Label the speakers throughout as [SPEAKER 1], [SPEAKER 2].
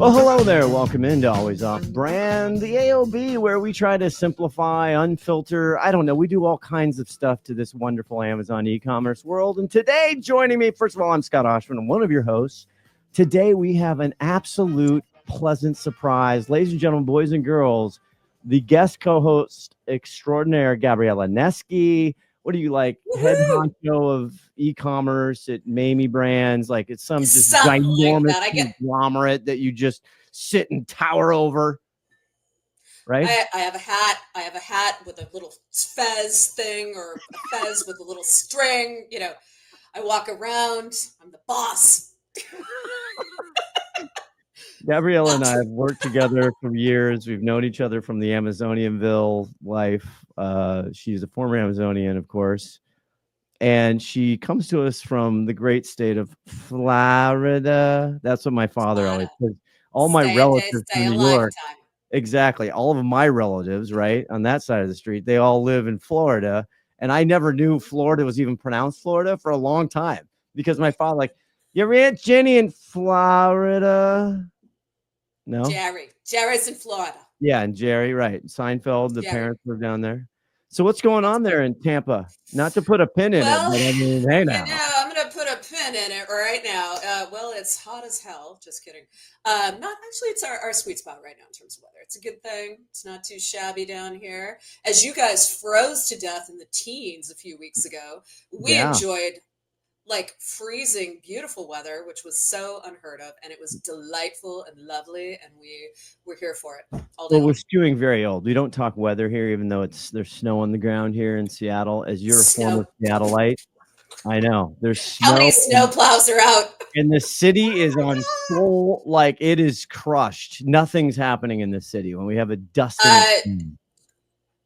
[SPEAKER 1] Well, hello there. Welcome into Always Off Brand, the AOB, where we try to simplify, unfilter. I don't know. We do all kinds of stuff to this wonderful Amazon e-commerce world. And today, joining me, first of all, I'm Scott Oshman. I'm one of your hosts. Today, we have an absolute pleasant surprise. Ladies and gentlemen, boys and girls, the guest co-host extraordinaire, Gabriella Neske. What do you like? Woo-hoo! Head honcho of e-commerce at Mamie Brands. Like it's some just ginormous like conglomerate that you just sit and tower over. Right?
[SPEAKER 2] I have a hat. I have a hat with a little fez thing or a fez with a little string. You know, I walk around. I'm the boss.
[SPEAKER 1] Gabriella and I have worked together for years. We've known each other from the Amazonianville life. She's a former Amazonian, of course. And she comes to us from the great state of Florida. That's what my father always says. All my relatives in New York. Exactly. All of my relatives, right, on that side of the street, they all live in Florida. And I never knew Florida was even pronounced Florida for a long time. Because my father, like, your Aunt Jenny in Florida? No,
[SPEAKER 2] Jerry's in Florida.
[SPEAKER 1] Yeah, and Jerry, right? Seinfeld, the parents live down there. So what's going on there in Tampa? Not to put a pin in it, but I mean, hey now.
[SPEAKER 2] I'm going to put a pin in it right now. Well, it's hot as hell. Just kidding. Not actually. It's our sweet spot right now in terms of weather. It's a good thing. It's not too shabby down here. As you guys froze to death in the teens a few weeks ago, we enjoyed like freezing beautiful weather, which was so unheard of, and it was delightful and lovely, and we're here for it all day.
[SPEAKER 1] Well, we're skewing very old. We don't talk weather here, even though there's snow on the ground here in Seattle. As you're a former Seattleite, I know there's snow.
[SPEAKER 2] How many snow plows are out?
[SPEAKER 1] And the city is on full, like it is crushed. Nothing's happening in the city when we have a dusting.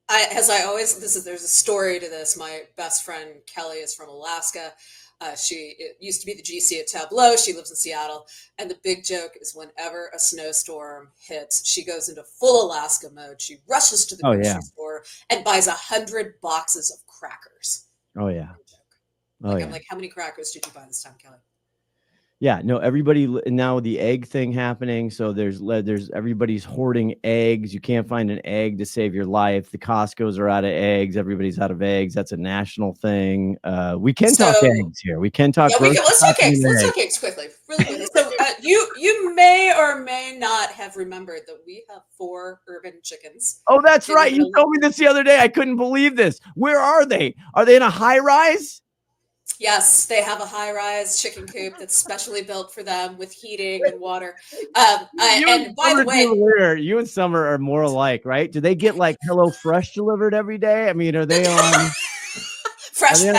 [SPEAKER 2] There's a story to this. My best friend Kelly is from Alaska. She used to be the GC at Tableau. She lives in Seattle. And the big joke is whenever a snowstorm hits, she goes into full Alaska mode. She rushes to the grocery store and buys 100 boxes of crackers.
[SPEAKER 1] Oh, yeah.
[SPEAKER 2] I'm like, how many crackers did you buy this time, Kelly?
[SPEAKER 1] Yeah, no, everybody now the egg thing happening. So there's everybody's hoarding eggs. You can't find an egg to save your life. The Costco's are out of eggs. Everybody's out of eggs. That's a national thing. We can talk eggs here. We can talk.
[SPEAKER 2] Yeah, let's talk eggs. Let's talk eggs quickly, really quickly. So you may or may not have remembered that we have 4 urban chickens.
[SPEAKER 1] Oh, that's right. You told me this the other day. I couldn't believe this. Where are they? Are they in a high rise?
[SPEAKER 2] Yes, they have a high-rise chicken coop that's specially built for them with heating and water. And by the way,
[SPEAKER 1] you and Summer are more alike, right? Do they get like Hello Fresh delivered every day? I mean, are they on
[SPEAKER 2] fresh?
[SPEAKER 1] Do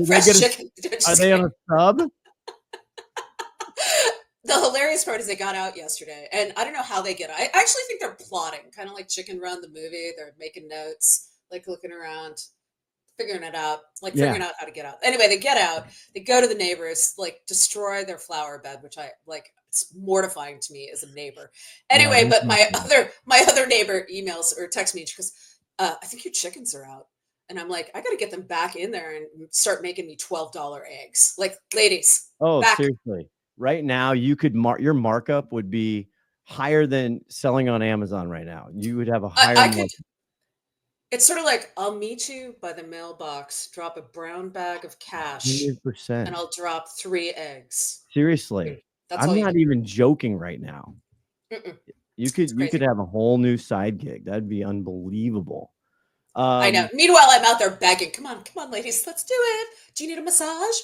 [SPEAKER 2] fresh
[SPEAKER 1] they get
[SPEAKER 2] chicken?
[SPEAKER 1] Are they on a sub?
[SPEAKER 2] The hilarious part is they got out yesterday, and I don't know how they get out. I actually think they're plotting, kind of like Chicken Run the movie. They're making notes, like looking around. Figuring it out, figuring out how to get out. Anyway, they get out, they go to the neighbors, like destroy their flower bed, which I like. It's mortifying to me as a neighbor. Anyway, but my other neighbor emails or texts me. She goes, I think your chickens are out. And I'm like, I got to get them back in there and start making me $12 eggs. Like, ladies.
[SPEAKER 1] Oh, seriously. Right now, you could your markup would be higher than selling on Amazon right now. You would have a higher markup.
[SPEAKER 2] It's sort of like, I'll meet you by the mailbox, drop a brown bag of cash,
[SPEAKER 1] 100%.
[SPEAKER 2] And I'll drop 3 eggs.
[SPEAKER 1] Seriously. I'm not even joking right now. You could have a whole new side gig. That'd be unbelievable.
[SPEAKER 2] I know. Meanwhile, I'm out there begging. Come on, ladies, let's do it. Do you need a massage?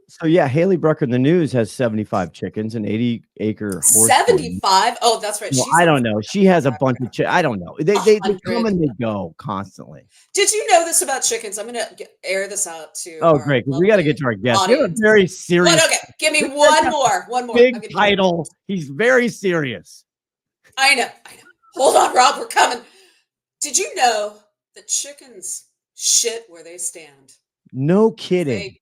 [SPEAKER 1] So yeah, Haley Brucker in the news has 75 chickens, an 80-acre horse.
[SPEAKER 2] 75? Oh, that's right.
[SPEAKER 1] Well, I don't know. She has a bunch of chickens. I don't know. They come and they go constantly.
[SPEAKER 2] Did you know this about chickens? I'm going to air this out to.
[SPEAKER 1] Oh, great! Because we got to get to our guest. You're very serious.
[SPEAKER 2] Okay, give me one more.
[SPEAKER 1] Big title. He's very serious.
[SPEAKER 2] I know. Hold on, Rob. We're coming. Did you know that chickens shit where they stand?
[SPEAKER 1] No kidding.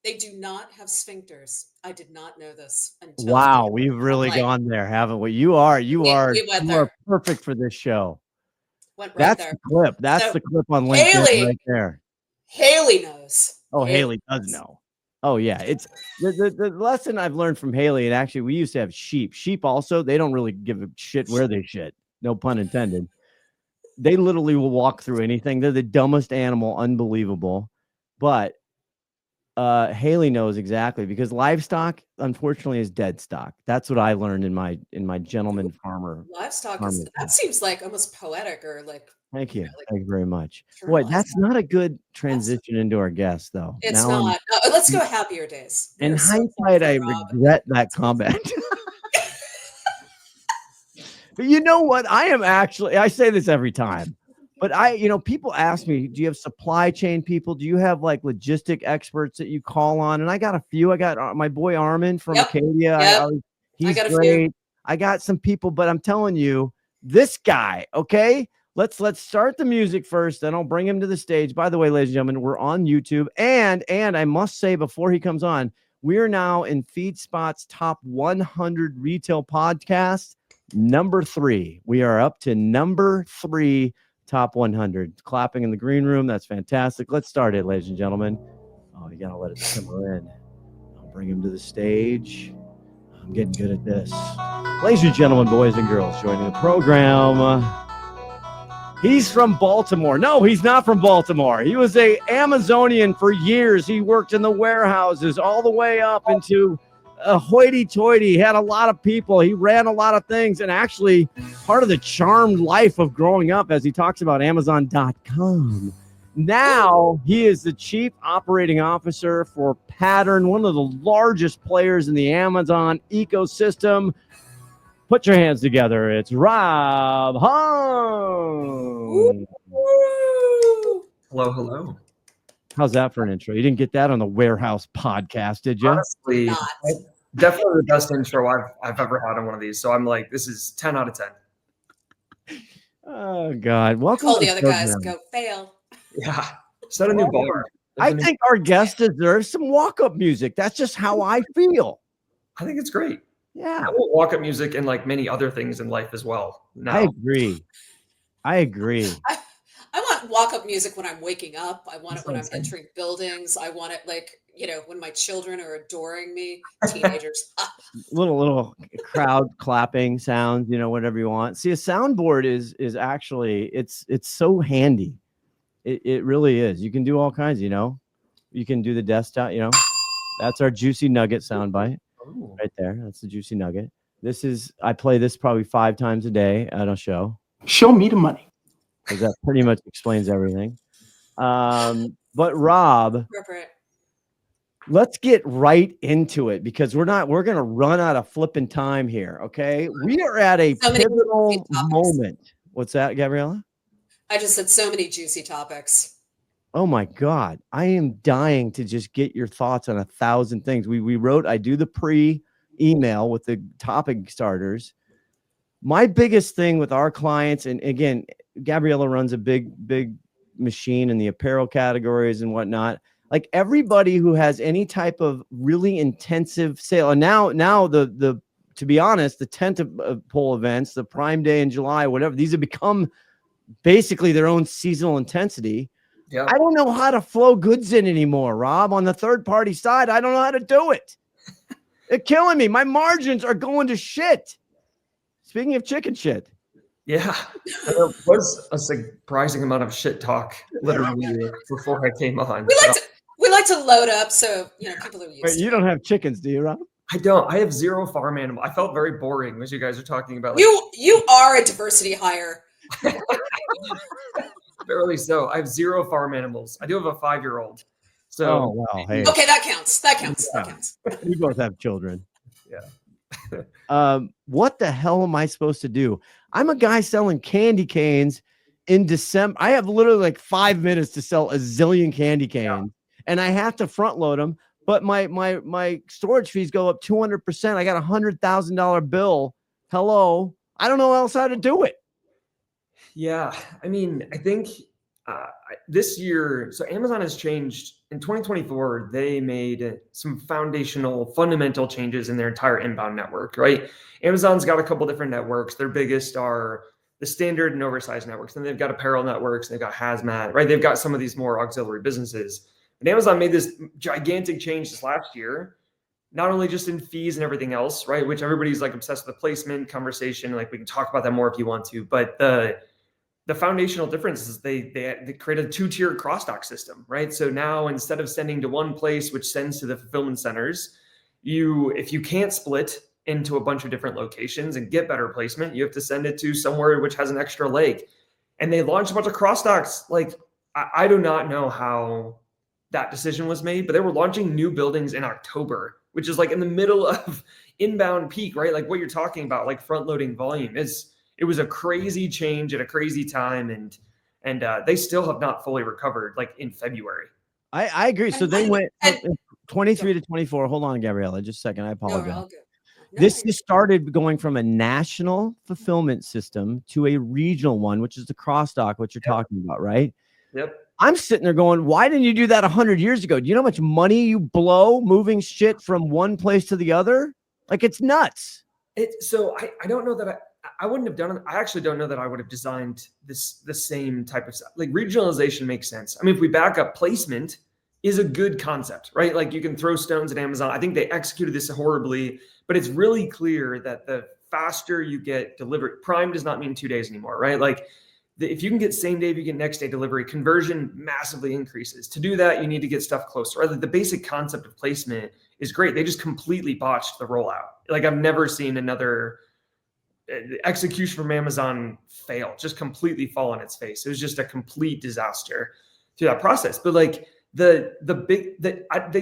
[SPEAKER 2] They do not have sphincters. I did not know this until.
[SPEAKER 1] Wow, we've really gone there, haven't we? You are perfect for this show. That's the clip. That's the clip on LinkedIn right there.
[SPEAKER 2] Haley knows.
[SPEAKER 1] Oh, Haley does know. Oh yeah, it's the lesson I've learned from Haley, and actually we used to have sheep. Sheep also, they don't really give a shit where they shit. No pun intended. They literally will walk through anything. They're the dumbest animal, unbelievable. But Haley knows exactly because livestock, unfortunately, is dead stock. That's what I learned in my gentleman farmer.
[SPEAKER 2] Livestock
[SPEAKER 1] farmer.
[SPEAKER 2] that seems like almost poetic or like.
[SPEAKER 1] Thank you.
[SPEAKER 2] Like
[SPEAKER 1] Thank you very much. Boy, that's not a good transition into our guest, though.
[SPEAKER 2] It's not. Let's go happier days.
[SPEAKER 1] In hindsight, I regret that comment. But you know what? I say this every time, but people ask me, do you have supply chain people? Do you have like logistic experts that you call on? And I got a few. I got my boy Armin from Acadia.
[SPEAKER 2] Yep.
[SPEAKER 1] He's great. I got some people, but I'm telling you, this guy, okay? Let's start the music first, then I'll bring him to the stage. By the way, ladies and gentlemen, we're on YouTube. And I must say before he comes on, we are now in FeedSpot's top 100 retail podcasts. Number 3. We are up to number 3 top 100. Clapping in the green room. That's fantastic. Let's start it, ladies and gentlemen. Oh, you gotta let it simmer in. I'll bring him to the stage. I'm getting good at this. Ladies and gentlemen, boys and girls, joining the program. He's from Baltimore. No, he's not from Baltimore. He was a Amazonian for years. He worked in the warehouses all the way up into hoity-toity. He had a lot of people. He ran a lot of things, and actually part of the charmed life of growing up, as he talks about Amazon.com. Now he is the chief operating officer for Pattern, one of the largest players in the Amazon ecosystem. Put your hands together. It's Rob Hahn.
[SPEAKER 3] Hello, hello.
[SPEAKER 1] How's that for an intro? You didn't get that on the Warehouse podcast, did you?
[SPEAKER 3] Honestly, definitely the best intro I've ever had on one of these. So I'm like, this is 10 out of 10.
[SPEAKER 1] Oh, God. Welcome.
[SPEAKER 2] All the other guys go fail.
[SPEAKER 3] Yeah. Set a new bar.
[SPEAKER 1] I think our guest deserves some walk-up music. That's just how I feel.
[SPEAKER 3] I think it's great.
[SPEAKER 1] Yeah.
[SPEAKER 3] I want walk-up music and like many other things in life as well. Now.
[SPEAKER 1] I agree.
[SPEAKER 2] I want walk-up music when I'm waking up. I want it when I'm entering buildings. I want it like, when my children are adoring me, teenagers.
[SPEAKER 1] little crowd clapping sounds, whatever you want. See, a soundboard is actually, it's so handy. It really is. You can do all kinds, You can do the desktop, That's our Juicy Nugget soundbite. Right there. That's the Juicy Nugget. I play this probably 5 times a day at a show.
[SPEAKER 4] Show me the money.
[SPEAKER 1] Because that pretty much explains everything. But Rob, let's get right into it because we're going to run out of flipping time here. Okay. We are at a pivotal moment. What's that, Gabriella?
[SPEAKER 2] I just said so many juicy topics.
[SPEAKER 1] Oh my God. I am dying to just get your thoughts on 1,000 things. I do the pre-email with the topic starters. My biggest thing with our clients, and again, Gabriella runs a big machine in the apparel categories and whatnot. Like everybody who has any type of really intensive sale, and now the to be honest, the tent pole events, the Prime Day in July, whatever, these have become basically their own seasonal intensity. Yeah. I don't know how to flow goods in anymore, Rob. On the third party side, I don't know how to do it. They're killing me. My margins are going to shit. Speaking of chicken shit.
[SPEAKER 3] Yeah, there was a surprising amount of shit talk literally before I came on.
[SPEAKER 2] We like to load up so people are used.
[SPEAKER 1] Wait, you don't have chickens, do you, Rob?
[SPEAKER 3] I don't. I have 0 farm animal. I felt very boring as you guys are talking about.
[SPEAKER 2] You are a diversity hire.
[SPEAKER 3] Barely so. I have 0 farm animals. I do have a 5-year-old. So
[SPEAKER 1] oh wow, hey.
[SPEAKER 2] Okay, that counts.
[SPEAKER 1] Yeah. That counts. We both have children.
[SPEAKER 3] Yeah.
[SPEAKER 1] What the hell am I supposed to do? I'm a guy selling candy canes in December. I have literally like 5 minutes to sell a zillion candy canes, and I have to front load them. But my storage fees go up 200%. I got $100,000 bill. Hello, I don't know else how to do it.
[SPEAKER 3] Yeah, I mean, I think this year, so Amazon has changed. In 2024, they made some fundamental changes in their entire inbound network, right? Amazon's got a couple different networks. Their biggest are the standard and oversized networks. Then they've got apparel networks. They've got hazmat, right? They've got some of these more auxiliary businesses. And Amazon made this gigantic change this last year, not only just in fees and everything else, right? Which everybody's like obsessed with the placement conversation. Like we can talk about that more if you want to, but the foundational difference is they created a 2-tier cross-dock system, right? So now instead of sending to one place, which sends to the fulfillment centers, if you can't split into a bunch of different locations and get better placement, you have to send it to somewhere which has an extra leg. And they launched a bunch of cross-docks. Like I do not know how that decision was made, but they were launching new buildings in October, which is like in the middle of inbound peak, right? Like what you're talking about, like front-loading volume it was a crazy change at a crazy time, and they still have not fully recovered like in February.
[SPEAKER 1] I agree. So they went 23 to 24. Hold on, Gabriella, just a second. I apologize.
[SPEAKER 2] No,
[SPEAKER 1] This started going from a national fulfillment system to a regional one, which is the cross-dock, what you're talking about, right?
[SPEAKER 3] Yep.
[SPEAKER 1] I'm sitting there going, why didn't you do that 100 years ago? Do you know how much money you blow moving shit from one place to the other? Like, it's nuts.
[SPEAKER 3] So I don't know that I wouldn't have done it. I actually don't know that I would have designed the same type of stuff. Like regionalization makes sense. I mean, if we back up, placement is a good concept, right? Like you can throw stones at Amazon. I think they executed this horribly, but it's really clear that the faster you get delivered, Prime does not mean 2 days anymore, right? Like if you can get same day, if you get next day delivery, conversion massively increases. To do that, you need to get stuff closer. Right? Like the basic concept of placement is great. They just completely botched the rollout. Like I've never seen another execution from Amazon fail, just completely fall on its face. It was just a complete disaster through that process. But like they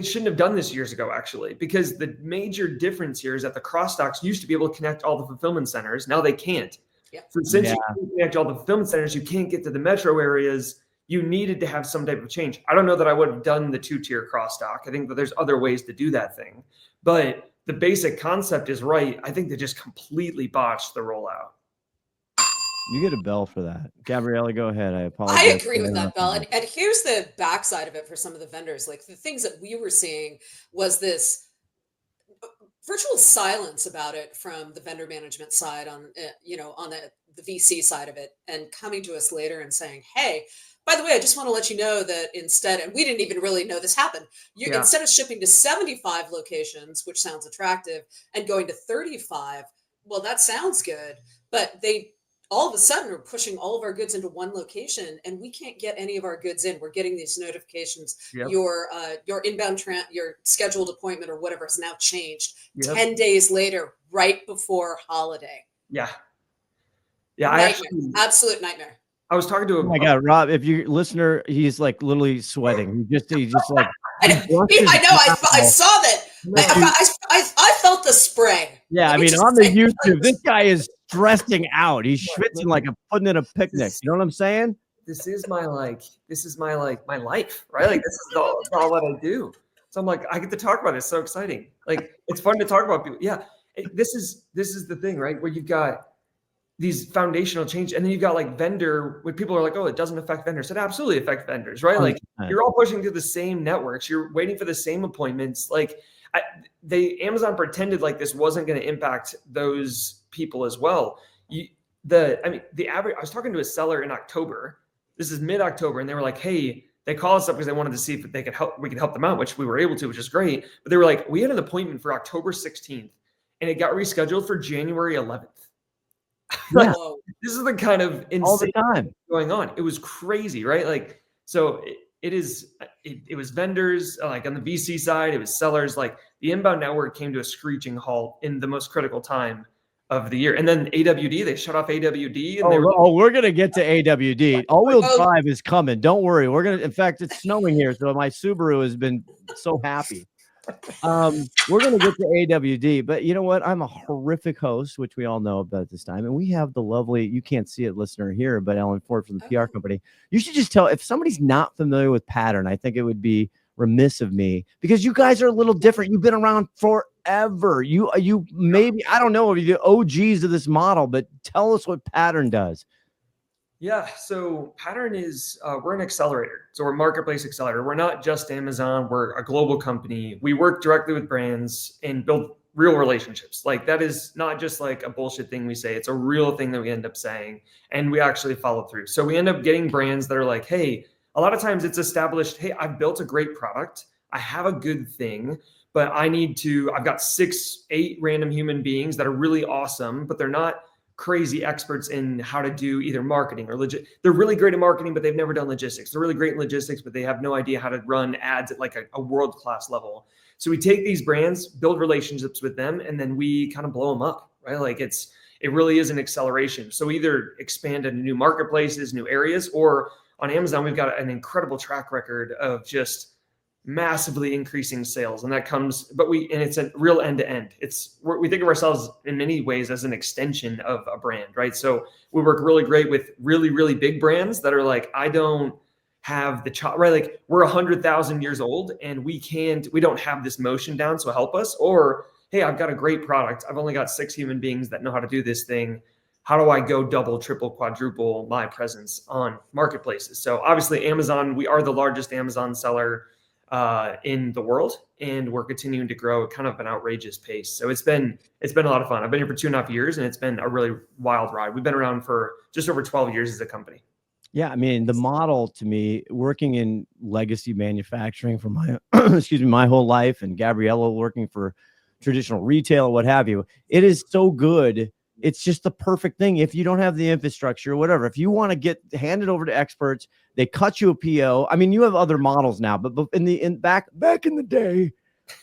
[SPEAKER 3] shouldn't have done this years ago, actually, because the major difference here is that the cross-docks used to be able to connect all the fulfillment centers. Now they can't.
[SPEAKER 2] Yeah.
[SPEAKER 3] So since you can't connect all the fulfillment centers, you can't get to the metro areas. You needed to have some type of change. I don't know that I would have done the 2-tier cross-dock. I think that there's other ways to do that thing, but the basic concept is right. I think they just completely botched the rollout.
[SPEAKER 1] You get a bell for that. Gabriella, go ahead. I apologize.
[SPEAKER 2] I agree with that, Bell. And here's the backside of it for some of the vendors. Like the things that we were seeing was this virtual silence about it from the vendor management side on the VC side of it, and coming to us later and saying, hey, by the way, I just want to let you know that instead, and we didn't even really know this happened, instead of shipping to 75 locations, which sounds attractive, and going to 35, well, that sounds good, but they all of a sudden are pushing all of our goods into one location, and we can't get any of our goods in. We're getting these notifications. Yep. Your inbound, your scheduled appointment or whatever has now changed 10 days later, right before holiday.
[SPEAKER 3] Yeah.
[SPEAKER 2] Absolute nightmare.
[SPEAKER 3] I was talking to
[SPEAKER 1] my God, Rob, if you're a listener, he's like literally sweating. He just like.
[SPEAKER 2] I know. I saw that. I felt the spray.
[SPEAKER 1] Yeah, I mean, on the YouTube, this guy is stressing out. He's schwitzing like a putting in a picnic. You know what I'm saying?
[SPEAKER 3] This is my life, right? Like this is all what I do. So I'm like, I get to talk about it. It's so exciting. Like it's fun to talk about people. Yeah, this is the thing, right? Where you've got these foundational change, and then you've got like vendor, when people are like, oh, it doesn't affect vendors. It absolutely affects vendors, right? Like you're all pushing through the same networks. You're waiting for the same appointments. Like Amazon pretended like this wasn't going to impact those people as well. The average, I was talking to a seller in October. This is mid-October, and they were like, hey, they called us up because they wanted to see if we could help them out, which we were able to, which is great. But they were like, we had an appointment for October 16th, and it got rescheduled for January 11th. Like, this is the kind of insane time going on. It was crazy, right? Like, so it was vendors, like on the VC side, it was sellers. Like the inbound network came to a screeching halt in the most critical time of the year. And then AWD, they shut off AWD. And
[SPEAKER 1] we're going to get to AWD. All-wheel drive is coming. Don't worry. In fact, it's snowing here. So my Subaru has been so happy. We're going to get to AWD, but you know what? I'm a horrific host, which we all know about this time. And we have the lovely, you can't see it, listener here, but Ellen Ford from the PR company. You should just tell, if somebody's not familiar with Pattern, I think it would be remiss of me, because you guys are a little different. You've been around forever. You maybe, I don't know if you're the OGs of this model, but tell us what Pattern does.
[SPEAKER 3] Yeah, so Pattern is, we're an accelerator. So we're a marketplace accelerator. We're not just Amazon. We're a global company. We work directly with brands and build real relationships. Like that is not just like a bullshit thing we say. It's a real thing that we end up saying, and we actually follow through. So we end up getting brands that are like, hey, A lot of times it's established, hey, I've built a great product. I have a good thing, but I've got 6-8 random human beings that are really awesome, but they're not crazy experts in how to do either marketing or they're really great at marketing, but they've never done logistics. They're really great in logistics, but they have no idea how to run ads at like a world-class level. So we take these brands, build relationships with them, and then we kind of blow them up, right? Like it really is an acceleration. So either expand into new marketplaces, new areas, or on Amazon, we've got an incredible track record of just massively increasing sales. And that comes, and it's a real end to end. We think of ourselves in many ways as an extension of a brand, right? So we work really great with really, really big brands that are like, I don't have the right? Like we're 100,000 years old and we don't have this motion down. So help us. Or, hey, I've got a great product. I've only got 6 human beings that know how to do this thing. How do I go double, triple, quadruple my presence on marketplaces? So obviously Amazon, we are the largest Amazon seller in the world, and we're continuing to grow at kind of an outrageous pace. So it's been a lot of fun. I've been here for 2.5 years, and it's been a really wild ride. We've been around for just over 12 years as a company.
[SPEAKER 1] Yeah, I mean, the model to me, working in legacy manufacturing for my my whole life, and Gabriella working for traditional retail or what have you, it is so good. It's just the perfect thing. If you don't have the infrastructure or whatever, if you want to get handed over to experts, they cut you a PO. I mean, you have other models now, but back in the day,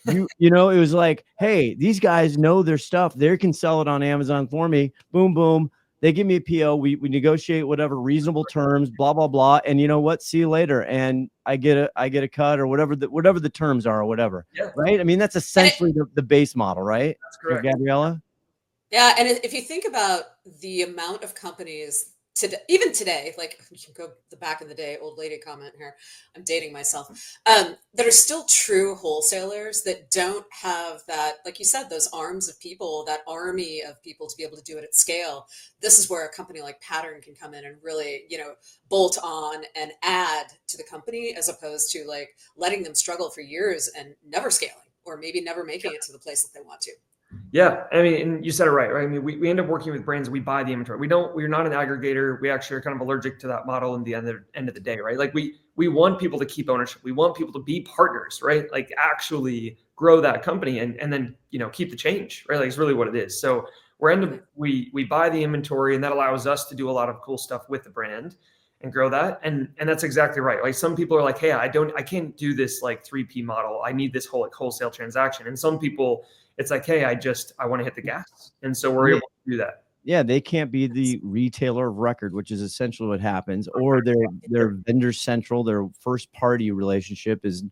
[SPEAKER 1] you know, it was like, hey, these guys know their stuff. They can sell it on Amazon for me. Boom, boom. They give me a PO. We negotiate whatever reasonable terms, blah, blah, blah. And you know what? See you later. And I get a cut or whatever the terms are or whatever.
[SPEAKER 3] Yeah.
[SPEAKER 1] Right. I mean, that's essentially the base model, right?
[SPEAKER 3] That's correct.
[SPEAKER 1] Gabriella?
[SPEAKER 2] Yeah, and if you think about the amount of companies today, even today, like you can go the back in the day, old lady comment here, I'm dating myself, that are still true wholesalers that don't have that, like you said, those arms of people, that army of people to be able to do it at scale. This is where a company like Pattern can come in and really, bolt on and add to the company, as opposed to like letting them struggle for years and never scaling, or maybe never making it to the place that they want to.
[SPEAKER 3] Yeah, I mean, and you said it right? I mean, we end up working with brands. We buy the inventory. We're not an aggregator. We actually are kind of allergic to that model in the end of the day, right? Like we want people to keep ownership. We want people to be partners, right? Like actually grow that company and then, keep the change, right? Like it's really what it is. So we buy the inventory, and that allows us to do a lot of cool stuff with the brand and grow that. And that's exactly right. Like some people are like, hey, I can't do this like 3P model. I need this whole like wholesale transaction. And some people, it's like, hey, I want to hit the gas. And so we're able to do that.
[SPEAKER 1] Yeah, they can't be the retailer of record, which is essentially what happens, or their vendor central, their first party relationship is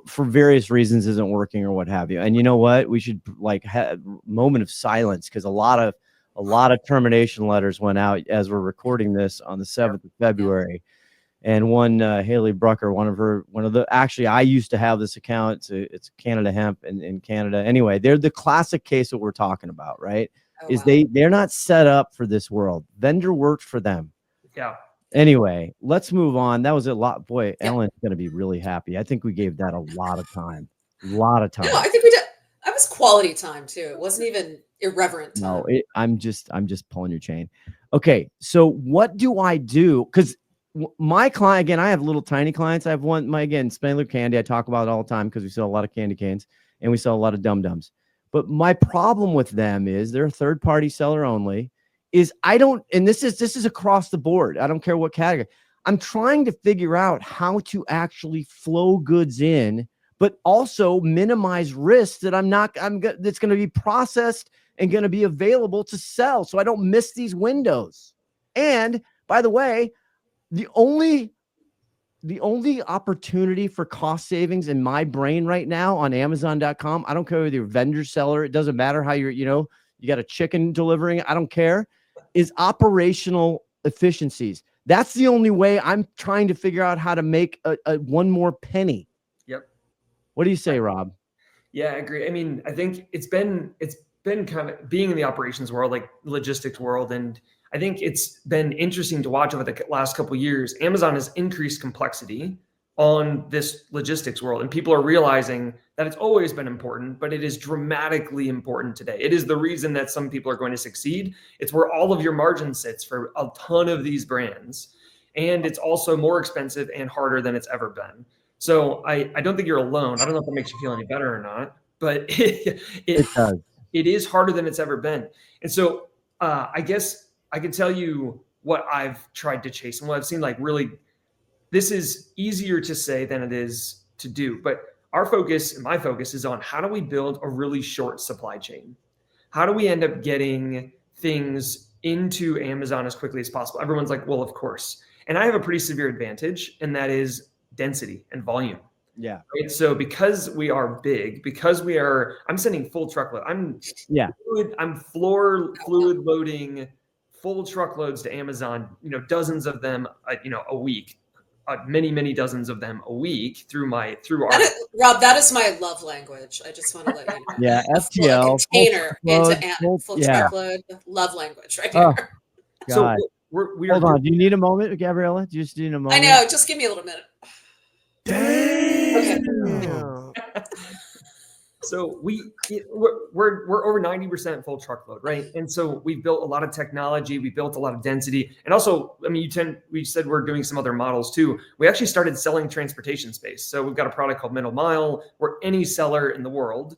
[SPEAKER 1] for various reasons isn't working or what have you. And you know what? We should like have a moment of silence, because a lot of termination letters went out as we're recording this on the 7th of February. And one Haley Brucker, actually, I used to have this account. It's Canada Hemp in Canada. Anyway, they're the classic case that we're talking about, right?
[SPEAKER 2] Oh,
[SPEAKER 1] is
[SPEAKER 2] wow.
[SPEAKER 1] they're not set up for this world. Vendor worked for them.
[SPEAKER 3] Yeah.
[SPEAKER 1] Anyway, let's move on. That was a lot. Boy,
[SPEAKER 2] Yeah.
[SPEAKER 1] Ellen's going to be really happy. I think we gave that a lot of time.
[SPEAKER 2] No, I think we did. That was quality time too. It wasn't even irreverent time.
[SPEAKER 1] No, I'm just pulling your chain. Okay, so what do I do? Because my client, again, I have little tiny clients. I have Spangler Candy. I talk about it all the time because we sell a lot of candy canes and we sell a lot of dum-dums. But my problem with them is they're a third-party seller only. And this is across the board. I don't care what category. I'm trying to figure out how to actually flow goods in, but also minimize risks that that's going to be processed and going to be available to sell, so I don't miss these windows. And by the way, the only opportunity for cost savings in my brain right now on Amazon.com, I don't care whether you're a vendor seller, it doesn't matter how you got a chicken delivering, I don't care, is operational efficiencies. That's the only way. I'm trying to figure out how to make a one more penny.
[SPEAKER 3] Yep.
[SPEAKER 1] What do you say, Rob?
[SPEAKER 3] Yeah, I agree. I mean, I think it's been kind of being in the operations world, like logistics world, and I think it's been interesting to watch over the last couple of years. Amazon has increased complexity on this logistics world, and people are realizing that it's always been important, but it is dramatically important today. It is the reason that some people are going to succeed. It's where all of your margin sits for a ton of these brands. And it's also more expensive and harder than it's ever been. So I don't think you're alone. I don't know if that makes you feel any better or not, but
[SPEAKER 1] It does.
[SPEAKER 3] it is harder than it's ever been. And so I guess I can tell you what I've tried to chase and what I've seen, like, really, this is easier to say than it is to do. But our focus and my focus is on how do we build a really short supply chain? How do we end up getting things into Amazon as quickly as possible? Everyone's like, well, of course. And I have a pretty severe advantage, and that is density and volume.
[SPEAKER 1] Yeah.
[SPEAKER 3] Right? So because we are big, I'm sending full truckload. I'm floor fluid loading full truckloads to Amazon, dozens of them, a week, many dozens of them a week through our.
[SPEAKER 2] Rob, that is my love language. I just want to let you know.
[SPEAKER 1] Yeah, FTL,
[SPEAKER 2] container into full truckload, love language right here.
[SPEAKER 1] God.
[SPEAKER 3] So we're
[SPEAKER 1] hold on. Do you need a moment, Gabriella? Do you just need a moment?
[SPEAKER 2] I know. Just give me a little minute.
[SPEAKER 1] Damn.
[SPEAKER 2] Okay.
[SPEAKER 3] So we're over 90% full truckload, right? And so we built a lot of technology, we built a lot of density, and also, I mean, we said we're doing some other models too. We actually started selling transportation space. So we've got a product called Middle Mile, where any seller in the world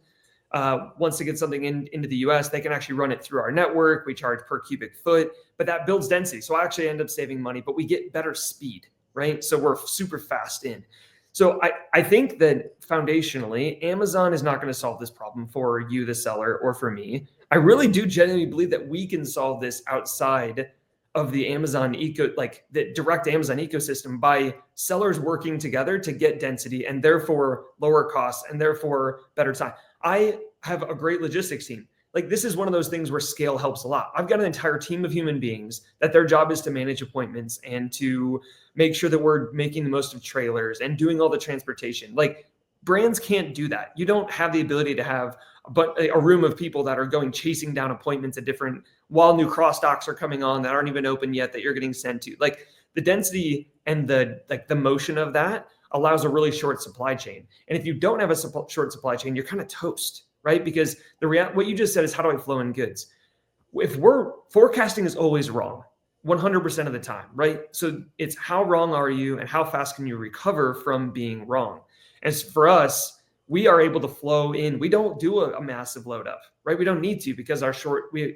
[SPEAKER 3] wants to get something into the US, they can actually run it through our network. We charge per cubic foot, but that builds density. So I actually end up saving money, but we get better speed, right? So we're super fast in. So I think that foundationally, Amazon is not going to solve this problem for you, the seller, or for me. I really do genuinely believe that we can solve this outside of the Amazon the direct Amazon ecosystem, by sellers working together to get density and therefore lower costs and therefore better time. I have a great logistics team. Like, this is one of those things where scale helps a lot. I've got an entire team of human beings that their job is to manage appointments and to make sure that we're making the most of trailers and doing all the transportation. Like, brands can't do that. You don't have the ability to have a room of people that are going chasing down appointments while new cross docks are coming on that aren't even open yet that you're getting sent to. Like, the density and the motion of that allows a really short supply chain. And if you don't have a short supply chain, you're kind of toast, right? Because what you just said is, how do I flow in goods? If forecasting is always wrong, 100% of the time, right? So it's how wrong are you and how fast can you recover from being wrong? As for us, we are able to flow in. We don't do a massive load up, right? We don't need to because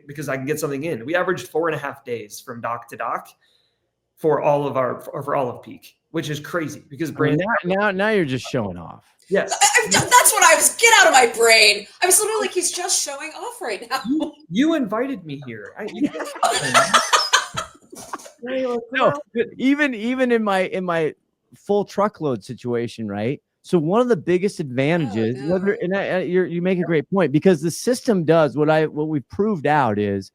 [SPEAKER 3] because I can get something in. We averaged 4.5 days from dock to dock for all of peak, which is crazy because brands.
[SPEAKER 1] Now you're just showing off.
[SPEAKER 3] Yes.
[SPEAKER 2] That's what I was. Get out of my brain. I was literally like, he's just showing off right now.
[SPEAKER 3] You invited me here.
[SPEAKER 1] No, even in my full truckload situation, right? So one of the biggest advantages, you make a great point, because the system does what we've proved out is,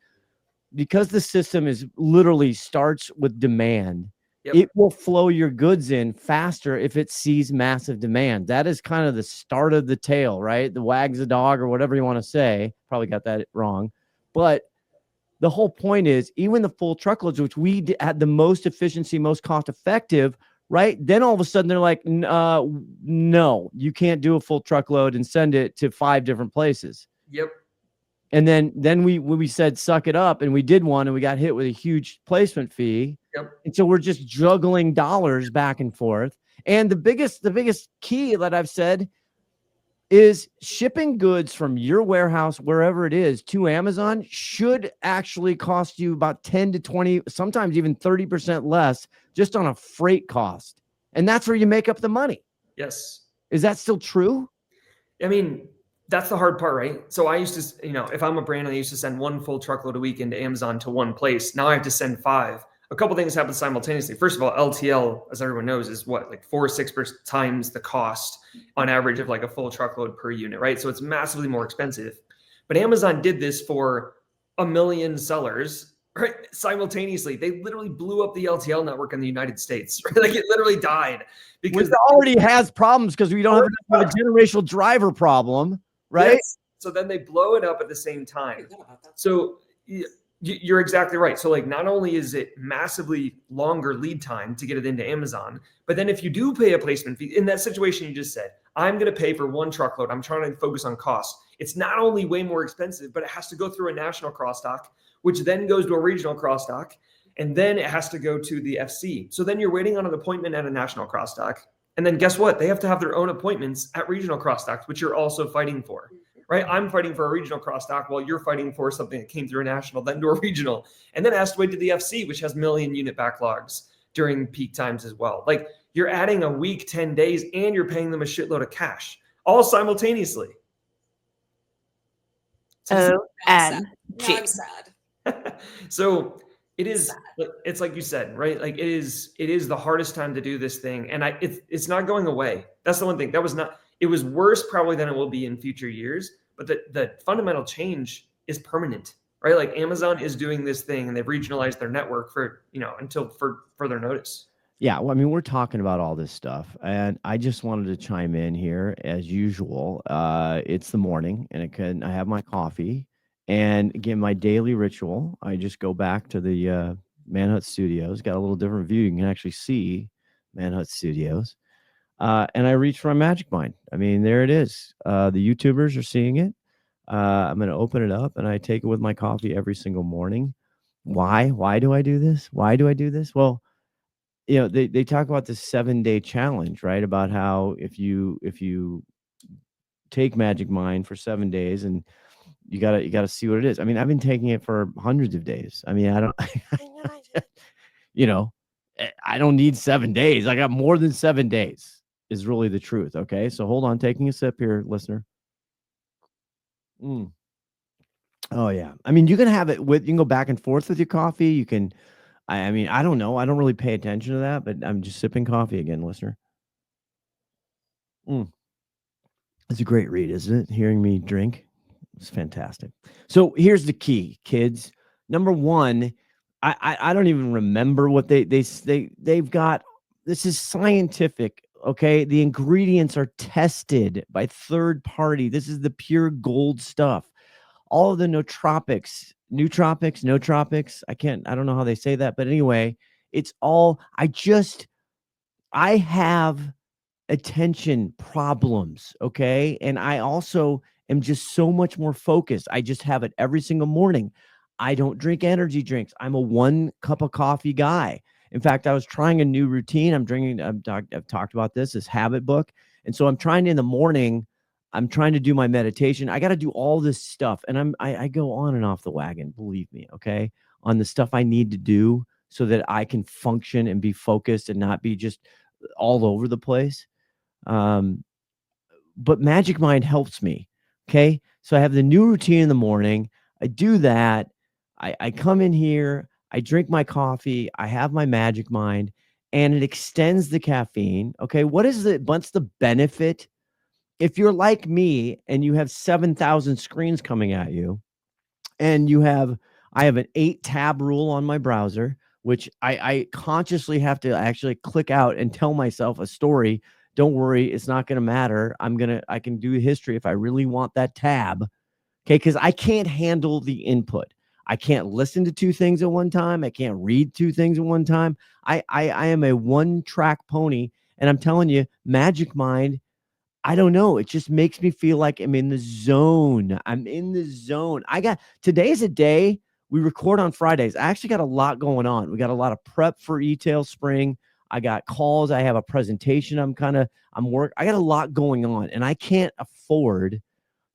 [SPEAKER 1] because the system is literally starts with demand. Yep. It will flow your goods in faster if it sees massive demand. That is kind of the start of the tail, right? The wags the dog, or whatever you want to say. Probably got that wrong. But the whole point is, even the full truckloads, which we had the most efficiency, most cost effective, right? Then all of a sudden they're like, no, you can't do a full truckload and send it to 5 different places.
[SPEAKER 3] Yep.
[SPEAKER 1] And then we said, suck it up. And we did one, and we got hit with a huge placement fee.
[SPEAKER 3] Yep.
[SPEAKER 1] And so we're just juggling dollars back and forth. And the biggest key that I've said is, shipping goods from your warehouse, wherever it is, to Amazon should actually cost you about 10 to 20, sometimes even 30% less just on a freight cost. And that's where you make up the money.
[SPEAKER 3] Yes.
[SPEAKER 1] Is that still true?
[SPEAKER 3] I mean, that's the hard part, right? So I used to, if I'm a brand and I used to send 1 full truckload a week into Amazon to one place, now I have to send 5. A couple things happen simultaneously. First of all, LTL, as everyone knows, is what, like 4 or 6 times the cost on average of like a full truckload per unit, right? So it's massively more expensive. But Amazon did this for 1 million sellers, right? Simultaneously. They literally blew up the LTL network in the United States, right? Like, it literally died because
[SPEAKER 1] it already has problems, because we don't have a generational driver problem, right?
[SPEAKER 3] Yes. So then they blow it up at the same time. So you're exactly right. So, like, not only is it massively longer lead time to get it into Amazon, but then if you do pay a placement fee in that situation you just said, I'm going to pay for 1 truckload, I'm trying to focus on cost. It's not only way more expensive, but it has to go through a national cross dock, which then goes to a regional cross dock. And then it has to go to the FC. So then you're waiting on an appointment at a national crosstalk. And then guess what? They have to have their own appointments at regional crosstalks, which you're also fighting for, right? I'm fighting for a regional crosstalk while you're fighting for something that came through a national, then to a regional. And then it has to wait to the FC, which has million unit backlogs during peak times as well. Like you're adding a week, 10 days, and you're paying them a shitload of cash all simultaneously.
[SPEAKER 2] I'm sad.
[SPEAKER 3] So it is, it's like you said, right? Like it is the hardest time to do this thing. And it's not going away. That's the one thing. It was worse probably than it will be in future years, but the fundamental change is permanent, right? Like Amazon is doing this thing and they've regionalized their network for, until for further notice.
[SPEAKER 1] Yeah, well, I mean, we're talking about all this stuff, and I just wanted to chime in here as usual. It's the morning, and I have my coffee, and again, my daily ritual. I just go back to the Manhunt Studios. Got a little different view. You can actually see Manhunt Studios, and I reach for my Magic Mind. I mean, there it is. The YouTubers are seeing it. I'm going to open it up, and I take it with my coffee every single morning. Why? Why do I do this? Why do I do this? Well, they talk about this 7-day challenge, right? About how if you take Magic Mind for 7 days and you gotta see what it is. I mean, I've been taking it for hundreds of days. I mean, I don't, I don't need 7 days. I got more than 7 days is really the truth. Okay. So hold on, taking a sip here, listener. Oh yeah. I mean, you can have it you can go back and forth with your coffee. You can, I mean, I don't know. I don't really pay attention to that, but I'm just sipping coffee again, listener. It's a great read, isn't it? Hearing me drink. It's fantastic. So here's the key, kids. Number one, I don't even remember what they've got. This is scientific. Okay. The ingredients are tested by third party. This is the pure gold stuff. All of the nootropics, I don't know how they say that, but anyway, it's all, I have attention problems. Okay. And I also am just so much more focused. I just have it every single morning. I don't drink energy drinks. I'm a 1 cup of coffee guy. In fact, I was trying a new routine. I've talked about this habit book. And so I'm trying in the morning, I'm trying to do my meditation. I got to do all this stuff. And I go on and off the wagon, believe me, okay, on the stuff I need to do so that I can function and be focused and not be just all over the place. But Magic Mind helps me. Okay. So I have the new routine in the morning. I do that. I come in here, I drink my coffee, I have my Magic Mind, and it extends the caffeine. Okay. What's the benefit? If you're like me and you have 7,000 screens coming at you, and I have an 8-tab rule on my browser, which I consciously have to actually click out and tell myself a story. Don't worry, it's not going to matter. I can do history if I really want that tab. Okay. Because I can't handle the input. I can't listen to 2 things at one time. I can't read 2 things at one time. I am a 1-track pony. And I'm telling you, Magic Mind, I don't know. It just makes me feel like I'm in the zone. Today's a day we record on Fridays. I actually got a lot going on. We got a lot of prep for e-tail spring. I got calls. I have a presentation. I got a lot going on, and I can't afford